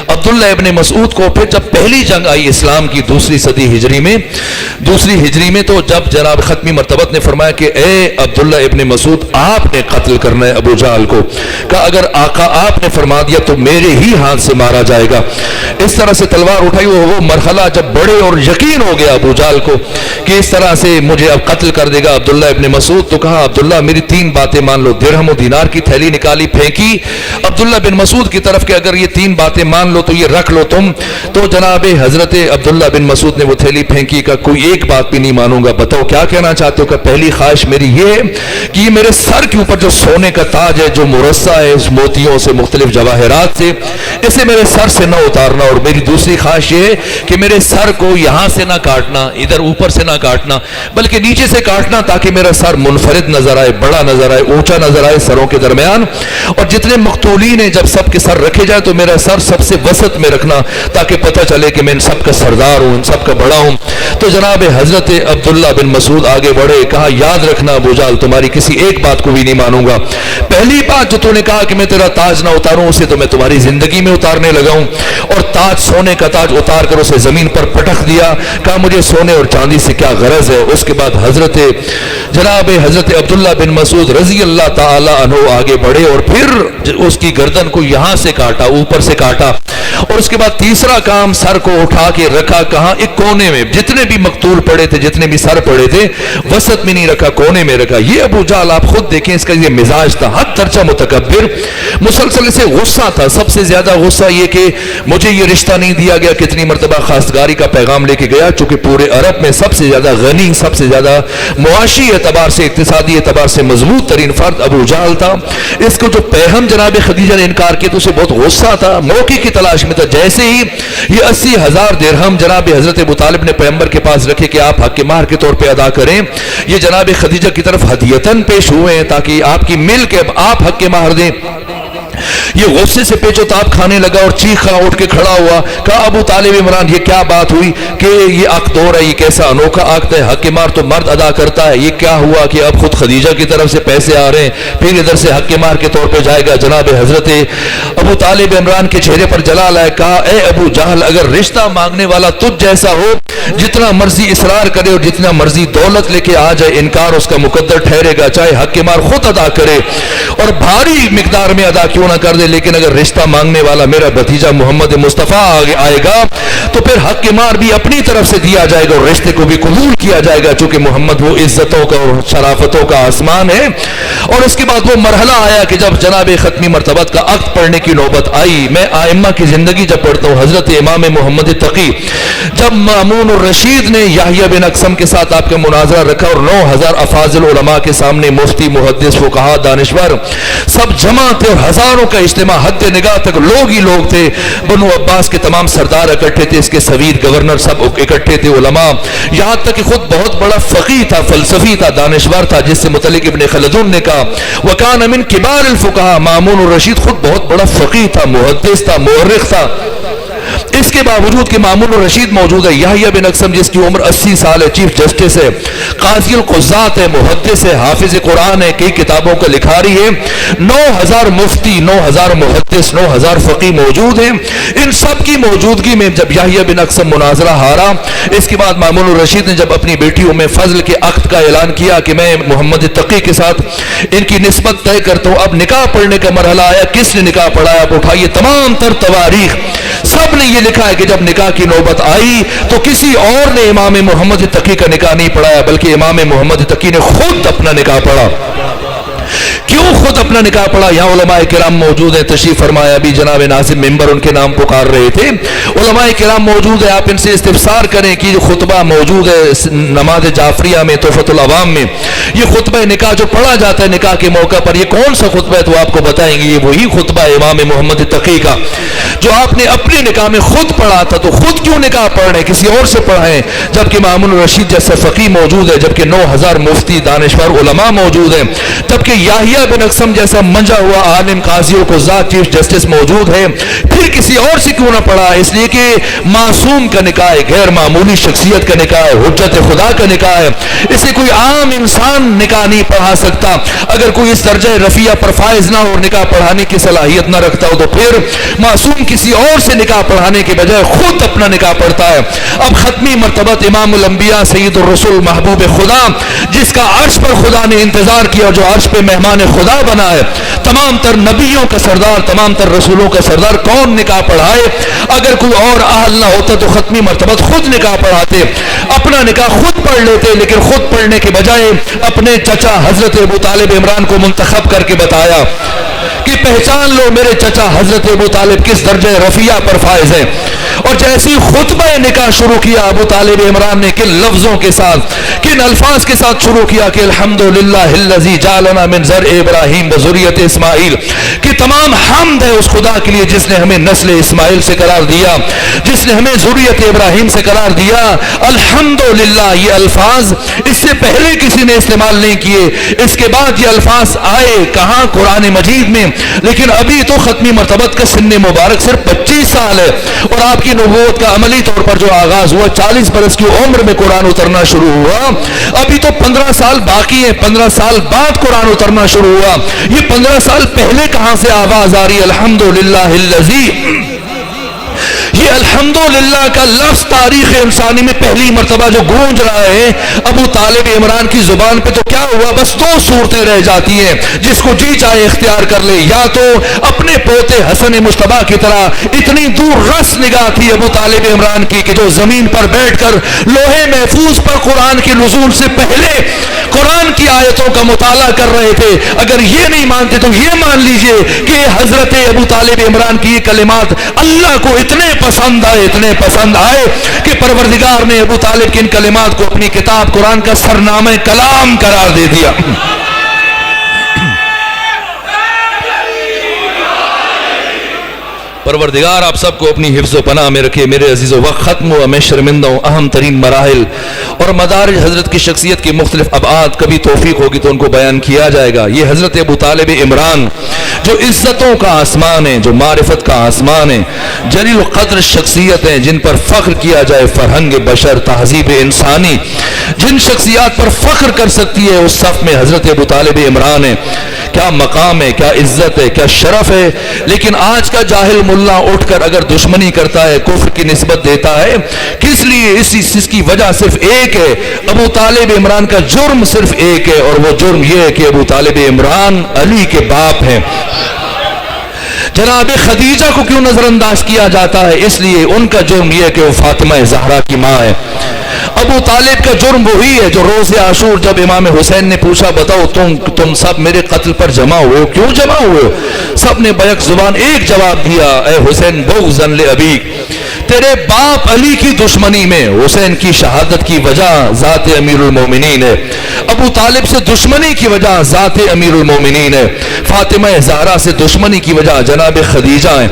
عبداللہ ابن مسعود کو. پھر جب پہلی جنگ آئی اسلام کی دوسری صدی ہجری میں تو جب جناب ختمی مرتبت نے فرمایا کہ اے عبداللہ ابن مسعود آپ نے قتل کرنا ہے ابو جہل کو، کہا اگر آقا آپ نے فرما دیا تو میرے ہی ہاتھ سے مارا جائے گا. اس طرح سے تلوار اٹھائی. وہ مرحلہ جب بڑے اور یقین ہو گیا ابو جہل کو کہ اس طرح سے مجھے اب قتل کر دے گا عبداللہ ابن مسعود، تو کہا عبداللہ میری 3 باتیں مان لو. درہم و دینار کی تھیلی نکالی، پھینکی عبداللہ بن مسعود کی طرف کہ اگر یہ 3 باتیں مان لو تو یہ رکھ لو تم. تو جناب حضرت عبداللہ بن مسعود نے وہ تھیلی پھینکی، کا کوئی ایک بات بھی نہیں مانوں گا، بتاؤ کیا کہنا چاہتے ہو؟ کہ پہلی خواہش میری یہ ہے کہ یہ میرے سر کے اوپر جو سونے کا تاج ہے، جو مرصع ہے اس موتیوں سے، مختلف جواہرات سے، اسے میرے سر سے نہ اتارنا. اور میری دوسری خواہش یہ ہے کہ میرے سر کو یہاں سے نہ کاٹنا، ادھر اوپر سے نہ کاٹنا، بلکہ نیچے سے کاٹنا تاکہ میرا سر منفرد نظر آئے، بڑا نظر آئے، اونچا نظر آئے سروں کے درمیان. اور جتنے مقتولین ہیں جب سب کے سر رکھے جائے تو میرا سر سب سے وسط میں رکھنا تاکہ پتہ چلے کہ میں ان سب کا سردار ہوں، ان سب کا بڑا ہوں. تو جناب حضرت عبداللہ بن مسعود آگے بڑھے، کہا یاد رکھنا ابو جہل تمہاری کسی ایک بات کو بھی نہیں مانوں گا. پہلی بات جو تو نے کہا کہ میں تیرا تاج نہ اتاروں، اسے تو میں تمہاری زندگی میں اتارنے لگا ہوں. اور تاج، سونے کا تاج اتار کر اسے زمین پر پٹک دیا. کہا مجھے سونے اور چاندی سے کیا غرض ہے. اس کے بعد جناب حضرت عبداللہ بن مسعود رضی اللہ تعالی عنہ آگے بڑھے اور پھر اس کی گردن کو یہاں سے کاٹا، اوپر سے کاٹا. اور اس کے بعد تیسرا کام، سر کو اٹھا کے رکھا کہاں؟ ایک کونے میں. جتنے بھی مقتول پڑے تھے، جتنے بھی سر پڑے تھے، وسط میں نہیں رکھا، کونے میں رکھا. یہ ابو جہل آپ خود دیکھیں، اس کا یہ مزاج تھا، حد درجہ متکبر، مسلسل سے غصہ تھا. سب سے زیادہ غصہ یہ کہ مجھے یہ رشتہ نہیں دیا گیا. کتنی مرتبہ خواستگاری کا پیغام لے کے گیا، چونکہ پورے عرب میں سب سے زیادہ غنی، سب سے زیادہ معاشی اعتبار سے، اقتصادی اعتبار سے مضبوط ترین فرد ابو جہل تھا. اس کو جو پیغام جناب خدیجہ نے انکار کیا تو اسے بہت غصہ تھا، موقع کی تلاش میں تھا. جیسے ہی یہ 80,000 درہم جناب حضرت ابو طالب نے پیغمبر کے پاس رکھے کہ آپ حق مہر کے طور پہ ادا کریں، یہ جناب خدیجہ کی طرف ہدیتاً پیش ہوئے ہیں تاکہ آپ کی مل کے آپ حق مہر دیں. یہ غصے سے پیچو تاب کھانے لگا اور چیخا، اٹھ کے کھڑا ہوا. کہا ابو طالب عمران یہ کیا بات ہوئی کہ یہ عقد ہو رہا ہے، یہ کیسا انوکھا عقد ہے، حق مہر تو مرد ادا کرتا ہے، یہ کیا ہوا کہ اب خود خدیجہ کی طرف سے پیسے آ رہے ہیں، پھر ادھر سے حق مہر کے طور پہ جائے گا. جناب حضرت ابو طالب عمران کے چہرے پر جلال آئے. کہا اے ابو جہل، اگر رشتہ مانگنے والا تجھ جیسا ہو، جتنا مرضی اصرار کرے اور جتنا مرضی دولت لے کے آ جائے، انکار اس کا مقدر ٹھہرے گا، چاہے حق مہر خود ادا کرے اور بھاری مقدار میں ادا کیوں نہ کر دے، لیکن اگر رشتہ مانگنے والا میرا بھتیجا محمد مصطفیٰ آئے گا تو پھر حق مہر بھی اپنی طرف سے دیا جائے گا اور رشتے کو بھی قبول کیا جائے گا، چونکہ محمد وہ عزتوں کا اور شرافتوں کا آسمان ہے. اور اس کے بعد وہ مرحلہ آیا کہ جب جناب ختمی مرتبت کا عقد پڑھنے کی نوبت آئی. میں ائمہ کی زندگی جب پڑھتا ہوں، حضرت امام محمد تقی جب مامون الرشید نے یحییٰ بن اقسم کے ساتھ آپ کا مناظرہ رکھا اور 9,000 افاضل علماء کے سامنے مفتی، محدث، فقہاء، دانشور سب جمع تھے اور ہزاروں کا اجتماع، حد نگاہ تک لوگ ہی لوگ تھے. بنو عباس کے تمام سردار اکٹھے تھے، اس کے سویر گورنر سب اکٹھے تھے، علماء، یہاں تک کہ خود بہت بڑا فقیہ تھا، فلسفی تھا، دانشور تھا، جس سے متعلق ابن خلدون نے کہا وَكَانَ مِن كِبَارِ الْفُقَهَاء. مامون الرشید خود بہت بڑا فقیہ تھا، محدث تھا، مورخ تھا. اس کے باوجود کہ مامون الرشید موجود ہے، یحییٰ بن اقسم جس کی عمر 80 سال ہے، چیف جسٹس ہے، قاضی القضات ہے، محدث ہے، حافظ قرآن ہے، کئی کتابوں کا لکھاری ہے، 9,000 مفتی، 9,000 محدث، 9,000 فقی موجود ہیں. ان سب کی موجودگی میں جب یحییٰ بن اقسم مناظرہ ہارا، اس کے بعد مامون الرشید نے جب اپنی بیٹی ام فضل کے عقد کا اعلان کیا کہ میں محمد تقی کے ساتھ ان کی نسبت طے کرتا ہوں. اب نکاح پڑھنے کا مرحلہ آیا. کس نے نکاح پڑھایا؟ آپ اٹھائیے تمام تر تواریخ، سب نے یہ لکھا ہے کہ جب نکاح کی نوبت آئی تو کسی اور نے امام محمد تقی کا نکاح نہیں پڑھایا، بلکہ امام محمد تقی نے خود اپنا نکاح پڑھا. کیوں خود اپنا نکاح پڑھا؟ یہاں علماء کرام موجود ہیں، تشریف فرمایا. ابھی جناب ناظم ممبر ان کے نام پکار رہے تھے. علماء کرام موجود ہیں، آپ ان سے استفسار کریں کہ جو خطبہ موجود ہے نماز جعفریہ میں، تحفۃ العوام میں، یہ خطبہ نکاح جو پڑھا جاتا ہے نکاح کے موقع پر، یہ کون سا خطبہ ہے تو آپ کو بتائیں گے، یہ وہی خطبہ ہے امام محمد تقی کا جو آپ نے اپنے نکاح میں خود پڑھا تھا۔ تو خود کیوں نکاح پڑھ رہے ہیں، کسی اور سے پڑھائیں، جبکہ مامون الرشید جیسا فقی موجود ہے، جبکہ 9000 مفتی دانشور علماء موجود ہیں، جبکہ یحییٰ بن اقسم جیسا منجا ہوا عالم قاضی و قضات چیف جسٹس موجود ہے، پھر کسی اور سے کیوں نہ پڑھا؟ اس لیے کہ معصوم کا نکاح ہے، غیر معمولی شخصیت کا نکاح ہے، حجت خدا کا نکاح ہے، اسے کوئی عام انسان نکاح نہیں پڑھا سکتا۔ اگر کوئی اس درجہ رفیع پر فائز نہ ہو، نکاح پڑھانے کی صلاحیت نہ رکھتا ہو، تو پھر معصوم کسی اور سے نکاح پڑھانے کے بجائے خود اپنا نکاح پڑھتا ہے۔ اب ختمی مرتبہ امام الانبیاء سید الرسول محبوب خدا، جس کا عرش پر خدا نے انتظار کیا، جو عرش پہ مہمان خدا بنا ہے، تمام تر نبیوں کا سردار، تمام تر رسولوں کا سردار، کون نکاح پڑھائے؟ اگر کوئی اور اہل نہ ہوتا تو ختمی مرتبہ خود نکاح پڑھاتے، اپنا نکاح خود پڑھ لیتے، لیکن خود پڑھنے کے بجائے اپنے چچا حضرت ابو طالب عمران کو منتخب کر کے بتایا کہ پہچان لو میرے چچا حضرت ابو طالب کس درجہ رفیع پر فائز ہے۔ اور جیسے خطبہ نکاح شروع کیا ابو طالب عمران نے کن لفظوں کے ساتھ، کن الفاظ کے ساتھ شروع کیا کہ الحمدللہ الذی جعلنا من ذرع ابراہیم وذریۃ اسماعیل، کہ تمام حمد ہے اس خدا کے لیے جس نے ہمیں نسل اسماعیل سے قرار دیا، جس نے ہمیں ذریت ابراہیم سے قرار دیا۔ الحمدللہ یہ الفاظ اس سے پہلے کسی نے استعمال نہیں کیے، اس کے بعد یہ الفاظ آئے کہاں؟ قرآن مجید میں۔ لیکن ابھی تو ختمی مرتبہ کا سن مبارک صرف 25 سال ہے، اور آپ کی نبوت کا عملی طور پر جو آغاز ہوا 40 برس کی عمر میں قرآن اترنا شروع ہوا، ابھی تو 15 سال باقی ہیں، 15 سال بعد قرآن اترنا شروع ہوا۔ یہ 15 سال پہلے کہاں سے آواز آ رہی ہے الحمدللہ الذی؟ یہ الحمدللہ کا لفظ تاریخ انسانی میں پہلی مرتبہ جو گونج رہا ہے ابو طالب عمران کی زبان پہ، تو کیا ہوا؟ بس دو صورتیں رہ جاتی ہیں، جس کو جی چاہے اختیار کر لے، یا تو اپنے پوتے حسن مصطفیٰ کی طرح اتنی دور رس نگاہ تھی ابو طالب عمران کی کہ جو زمین پر بیٹھ کر لوہے محفوظ پر قرآن کے نزول سے پہلے قرآن کی آیتوں کا مطالعہ کر رہے تھے۔ اگر یہ نہیں مانتے تو یہ مان لیجئے کہ حضرت ابو طالب عمران کی یہ کلمات اللہ کو اتنے پسند آئے، اتنے پسند آئے کہ پروردگار نے ابو طالب کی ان کلمات کو اپنی کتاب قرآن کا سرنامہ کلام قرار دے دیا۔ پروردگار آپ سب کو اپنی حفظ و پناہ میں رکھے۔ میرے عزیزو، وقت ختم ہوا، میں شرمندہ ہوں۔ اہم ترین مراحل اور مدارج حضرت کی شخصیت کے مختلف ابعاد کبھی توفیق ہوگی تو ان کو بیان کیا جائے گا۔ یہ حضرت ابو طالب عمران جو عزتوں کا آسمان ہے، جو معرفت کا آسمان ہے، جلیل القدر شخصیت ہیں جن پر فخر کیا جائے، فرہنگ بشر، تہذیب انسانی، جن شخصیات پر فخر کر سکتی ہے اس صف میں حضرت ابو طالب عمران ہے۔ کیا مقام ہے، کیا عزت ہے، کیا شرف ہے۔ لیکن آج کا جاہل ملا اٹھ کر اگر دشمنی کرتا ہے، کفر کی نسبت دیتا ہے، کس لیے؟ اس کی وجہ صرف ایک ہے، ابو طالب عمران کا جرم صرف ایک ہے، اور وہ جرم یہ ہے کہ ابو طالب عمران علی کے باپ ہیں۔ جناب خدیجہ کو کیوں نظر انداز کیا جاتا ہے؟ اس لیے ان کا جرم یہ ہے کہ وہ فاطمہ زہرا کی ماں ہے۔ ابو طالب کا جرم وہی ہے جو روز عاشور جب امام حسین نے پوچھا بتاؤ تم سب میرے قتل پر جمع ہوئے ہو، کیوں جمع ہوئے ہو؟ سب نے بیک زبان ایک جواب دیا، اے حسین بغضا لابیک، تیرے باپ علی کی دشمنی میں حسین کی شہادت کی وجہ ذات امیر المومنین ہے، ابو طالب سے دشمنی کی وجہ ذات امیر المومنین ہے، فاطمہ زہرا سے دشمنی کی وجہ جناب خدیجہ ہے۔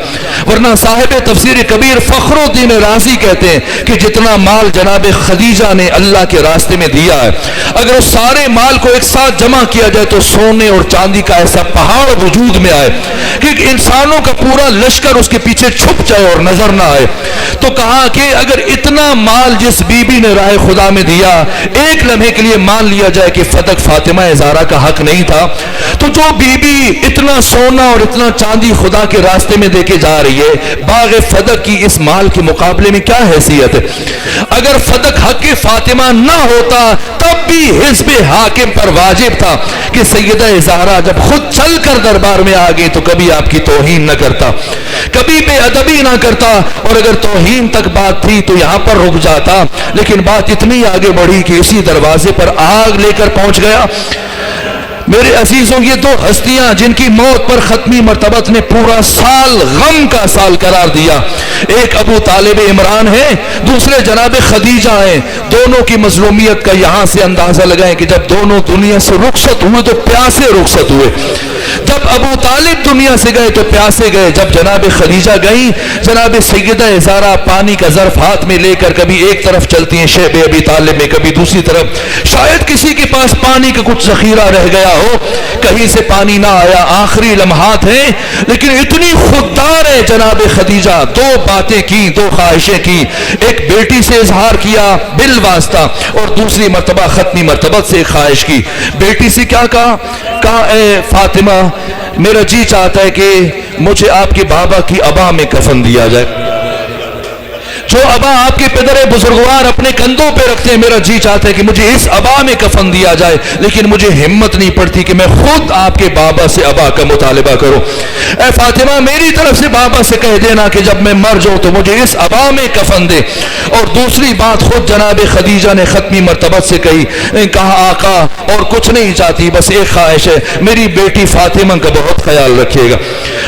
ورنہ صاحب تفسیر کبیر فخر الدین رازی کہتے ہیں کہ جتنا مال جناب خدیجہ نے اللہ کے راستے میں دیا ہے، اگر اس سارے مال کو ایک ساتھ جمع کیا جائے تو سونے اور چاندی کا ایسا پہاڑ وجود میں آئے کہ انسانوں کا پورا لشکر اس کے پیچھے چھپ جائے اور نظر نہ آئے۔ تو کہا کہ اگر اتنا مال جس بی بی نے راہ خدا میں دیا ایک لمحے کے لیے مان لیا جائے کہ فتق فاطمہ زہرا کا حق نہیں تھا، تو جو بی بی اتنا سونا اور اتنا چاندی خدا کے راستے میں دے کے جا رہی ہے، باغ فتق کی اس مال کے مقابلے میں کیا حیثیت ہے؟ اگر فتق حق فاطمہ نہ ہوتا تب بھی حزب حاکم پر واجب تھا کہ سیدہ زہرا جب خود چل کر دربار میں آ گئی تو کبھی آپ کی توہین نہ کرتا، کبھی بے ادبی نہ کرتا، اور اگر توہین تک بات تھی تو یہاں پر رک جاتا، لیکن بات اتنی آگے بڑھی کہ اسی دروازے پر آگ لے کر پہنچ گیا۔ میرے عزیزوں یہ دو ہستیاں جن کی موت پر ختمی مرتبت نے پورا سال غم کا سال قرار دیا، ایک ابو طالب عمران ہے، دوسرے جناب خدیجہ ہیں۔ دونوں کی مظلومیت کا یہاں سے اندازہ لگائیں کہ جب دونوں دنیا سے رخصت ہوئے تو پیاسے رخصت ہوئے۔ جب ابو طالب دنیا سے گئے تو پیاسے گئے، جب جناب خدیجہ گئیں، جناب سیدہ زہرا پانی کا ظرف ہاتھ میں لے کر کبھی ایک طرف چلتی ہیں شیب ابی طالب میں، کبھی دوسری طرف، شاید کسی کے پاس پانی کا کچھ ذخیرہ رہ گیا ہو، کہیں سے پانی نہ آیا، آخری لمحات ہیں، لیکن اتنی خوددار ہے جناب خدیجہ، دو باتیں کی، دو خواہشیں کی، ایک بیٹی سے اظہار کیا بالواسطہ اور دوسری مرتبہ ختمی مرتبت سے ایک خواہش کی۔ بیٹی سے کیا کہا اے فاطمہ میرا جی چاہتا ہے کہ مجھے آپ کے بابا کی عبا میں کفن دیا جائے، جو عبا آپ کے پدر بزرگوار اپنے کندھوں پہ رکھتے ہیں، میرا جی چاہتا ہے کہ مجھے اس عبا میں کفن دیا جائے، لیکن مجھے ہمت نہیں پڑتی کہ میں خود آپ کے بابا سے عبا کا مطالبہ کروں۔ اے فاطمہ میری طرف سے بابا سے کہہ دینا کہ جب میں مر جاؤں تو مجھے اس عبا میں کفن دے۔ اور دوسری بات خود جناب خدیجہ نے ختمی مرتبت سے کہا آقا اور کچھ نہیں چاہتی، بس ایک خواہش ہے، میری بیٹی فاطمہ کا بہت خیال رکھیے گا،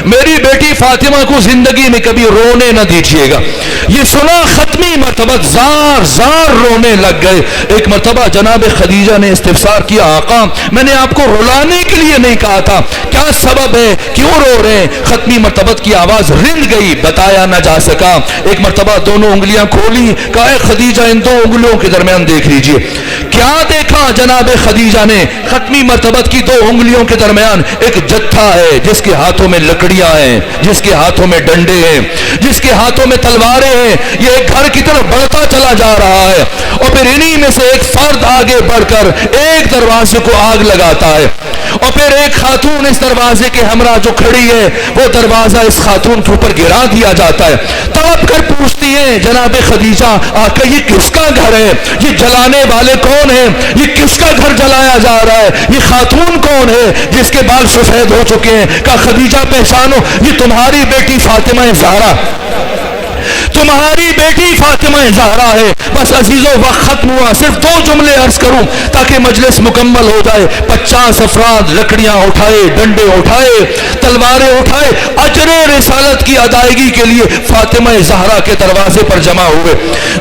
میری بیٹی فاطمہ کو زندگی میں کبھی رونے نہ دیجیے گا۔ یہ سنا ختمی مرتبہ زار زار رونے لگ گئے۔ ایک مرتبہ جناب خدیجہ نے استفسار کیا آقا میں نے آپ کو رلانے کے لیے نہیں کہا تھا، کیا سبب ہے، کیوں رو رہے ہیں؟ ختمی مرتبت کی آواز رند گئی، بتایا نہ جا سکا۔ ایک مرتبہ دونوں انگلیاں کھولی، کہا اے خدیجہ ان دو انگلیوں کے درمیان دیکھ لیجئے۔ کیا دیکھا جناب خدیجہ نے؟ ختمی مرتبت کی دو انگلیوں کے درمیان ایک جتھا ہے جس کے ہاتھوں میں لکڑیاں ہیں، جس کے ہاتھوں میں ڈنڈے ہیں، جس کے ہاتھوں میں تلواریں ہیں، یہ ایک گھر کی طرف بڑھتا چلا جا رہا ہے، اور پھر انہی میں سے ایک فرد آگے بڑھ کر ایک دروازے کو آگ لگاتا ہے، اور پھر ایک خاتون اس دروازے کے ہمراہ جو کھڑی ہے وہ دروازہ اس خاتون کے اوپر گرا دیا جاتا ہے۔ تڑپ کر پوچھتی ہیں جناب خدیجہ آقا یہ کس کا گھر ہے، یہ جلانے والے کون ہیں، یہ کس کا گھر جلایا جا رہا ہے، یہ خاتون کون ہے جس کے بال سفید ہو چکے ہیں؟ کہا خدیجہ پہچانو یہ تمہاری بیٹی فاطمہ زہرا، تمہاری بیٹی فاطمہ زہرا ہے۔ بس عزیزو وقت ختم ہوا، صرف دو جملے عرض کروں تاکہ مجلس مکمل ہو جائے۔ 50 افراد لکڑیاں اٹھائے، ڈنڈے اٹھائے، تلواریں اٹھائے، اجر رسالت کی ادائیگی کے لیے فاطمہ زہرا کے دروازے پر جمع ہوئے۔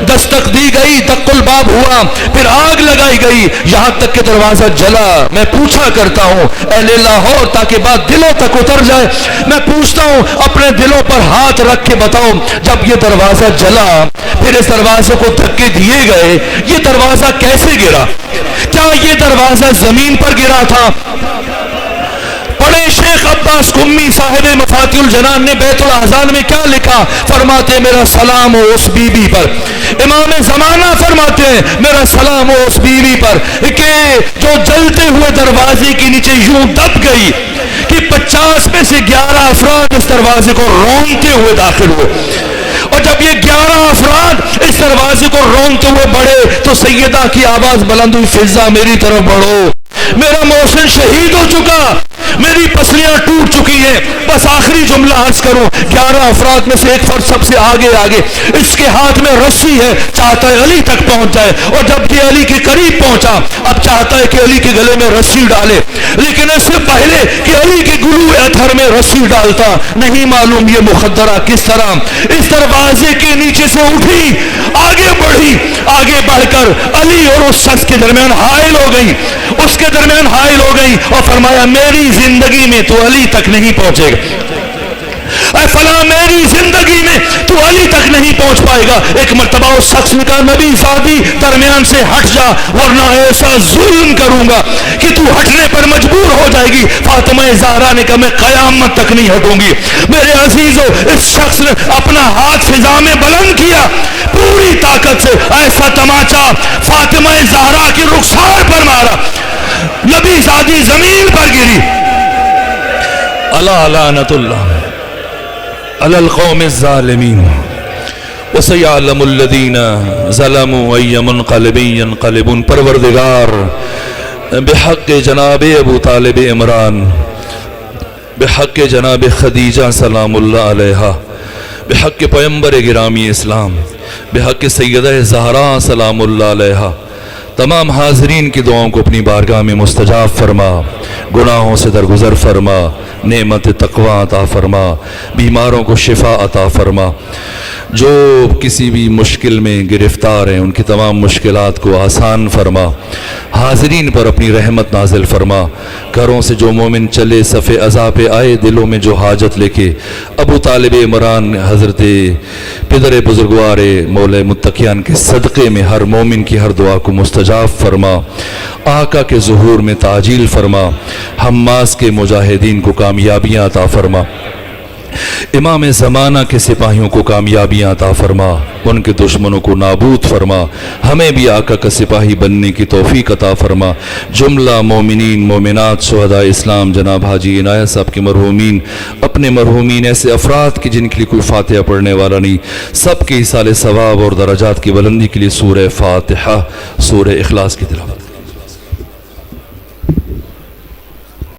دستک دی گئی، دق الباب ہوا، پھر آگ لگائی گئی، یہاں تک کہ دروازہ جلا۔ میں پوچھا کرتا ہوں اہل لاہور تاکہ بات دلوں تک اتر جائے، میں پوچھتا ہوں اپنے دلوں پر ہاتھ رکھ کے بتاؤ جب یہ دروازہ جلا پھر اس دروازے کو دھکے دیے گئے، یہ دروازہ کیسے گرا؟ کیا یہ دروازہ زمین پر گرا تھا؟ پڑھے شیخ عباس قمی صاحب مفاتیح الجنان نے بیت الاحزان میں کیا لکھا؟ فرماتے میرا سلام ہو اس بی بی پر، امام زمانہ فرماتے ہیں میرا سلام ہو اس بیوی پر کہ جو جلتے ہوئے دروازے کے نیچے یوں دب گئی کہ 50 میں سے 11 افراد اس دروازے کو رونتے ہوئے داخل ہوئے، اور جب یہ 11 افراد اس دروازے کو رونتے ہوئے بڑھے تو سیدہ کی آواز بلند ہوئی فضا میری طرف بڑھو، میرا محسن شہید ہو چکا، میری پسلیاں ٹوٹ چکی ہیں۔ بس آخری جملہ عرض کروں، 11 افراد میں سے ایک فرد سب سے آگے اس کے ہاتھ میں رسی ہے، چاہتا ہے علی تک پہنچ جائے، اور جب یہ علی کے قریب پہنچا اب چاہتا ہے کہ علی کے گلے میں رسی ڈالے، لیکن اس سے پہلے کہ علی کے گلو اتھر میں رسی ڈالتا نہیں معلوم یہ مخدرہ کس طرح اس دروازے کے نیچے سے اٹھی، آگے بڑھی، آگے بڑھ کر علی اور اس شخص کے درمیان حائل ہو گئی، اس کے درمیان حائل ہو گئی اور فرمایا میری زندگی میں تو علی تک نہیں پہنچے گا، اے فلاں میری زندگی میں تو علی تک نہیں پہنچ پائے گا۔ ایک مرتبہ اس شخص نے کہا نبی زادی درمیان سے ہٹ جا ورنہ ایسا ظلم کروں گا کہ تو ہٹنے پر مجبور ہو جائے گی۔ فاطمہ زہرا نے کہا میں قیامت تک نہیں ہٹوں گی۔ میرے عزیزو اس شخص نے اپنا ہاتھ فضا میں بلند کیا، پوری طاقت سے ایسا تماچا فاطمہ زہرا کی رخسار پر مارا، نبی زادی زمین پر گری۔ الا لعنت اللہ علی القوم الظالمین وسیعلم الذین ظلموا ای منقلب ینقلبون۔ پروردگار بحق جناب ابو طالب عمران، بحق جناب خدیجہ سلام اللہ علیہا، بحق پیمبر گرامی اسلام، بحق سیدہ زہرا سلام اللہ علیہا، تمام حاضرین کی دعاؤں کو اپنی بارگاہ میں مستجاب فرما، گناہوں سے درگزر فرما، نعمت تقوی عطا فرما، بیماروں کو شفا عطا فرما، جو کسی بھی مشکل میں گرفتار ہیں ان کی تمام مشکلات کو آسان فرما، حاضرین پر اپنی رحمت نازل فرما، گھروں سے جو مومن چلے صف عزا پہ آئے، دلوں میں جو حاجت لے کے ابو طالب عمران حضرت پدر بزرگوار مولا متقیان کے صدقے میں ہر مومن کی ہر دعا کو مستجاب فرما، آقا کے ظہور میں تعجیل فرما، حماس کے مجاہدین کو کامیابیاں عطا فرما، امام زمانہ کے سپاہیوں کو کامیابیاں عطا فرما، ان کے دشمنوں کو نابود فرما، ہمیں بھی آقا کا سپاہی بننے کی توفیق عطا فرما، جملہ مومنین مومنات شہداء اسلام جناب حاجی عنایت صاحب کے مرحومین، اپنے مرحومین ایسے افراد کی جن کے لیے کوئی فاتحہ پڑھنے والا نہیں، سب کے ایصال ثواب اور درجات کی بلندی کے لیے سورہ فاتحہ، سورہ اخلاص کی تلاوت۔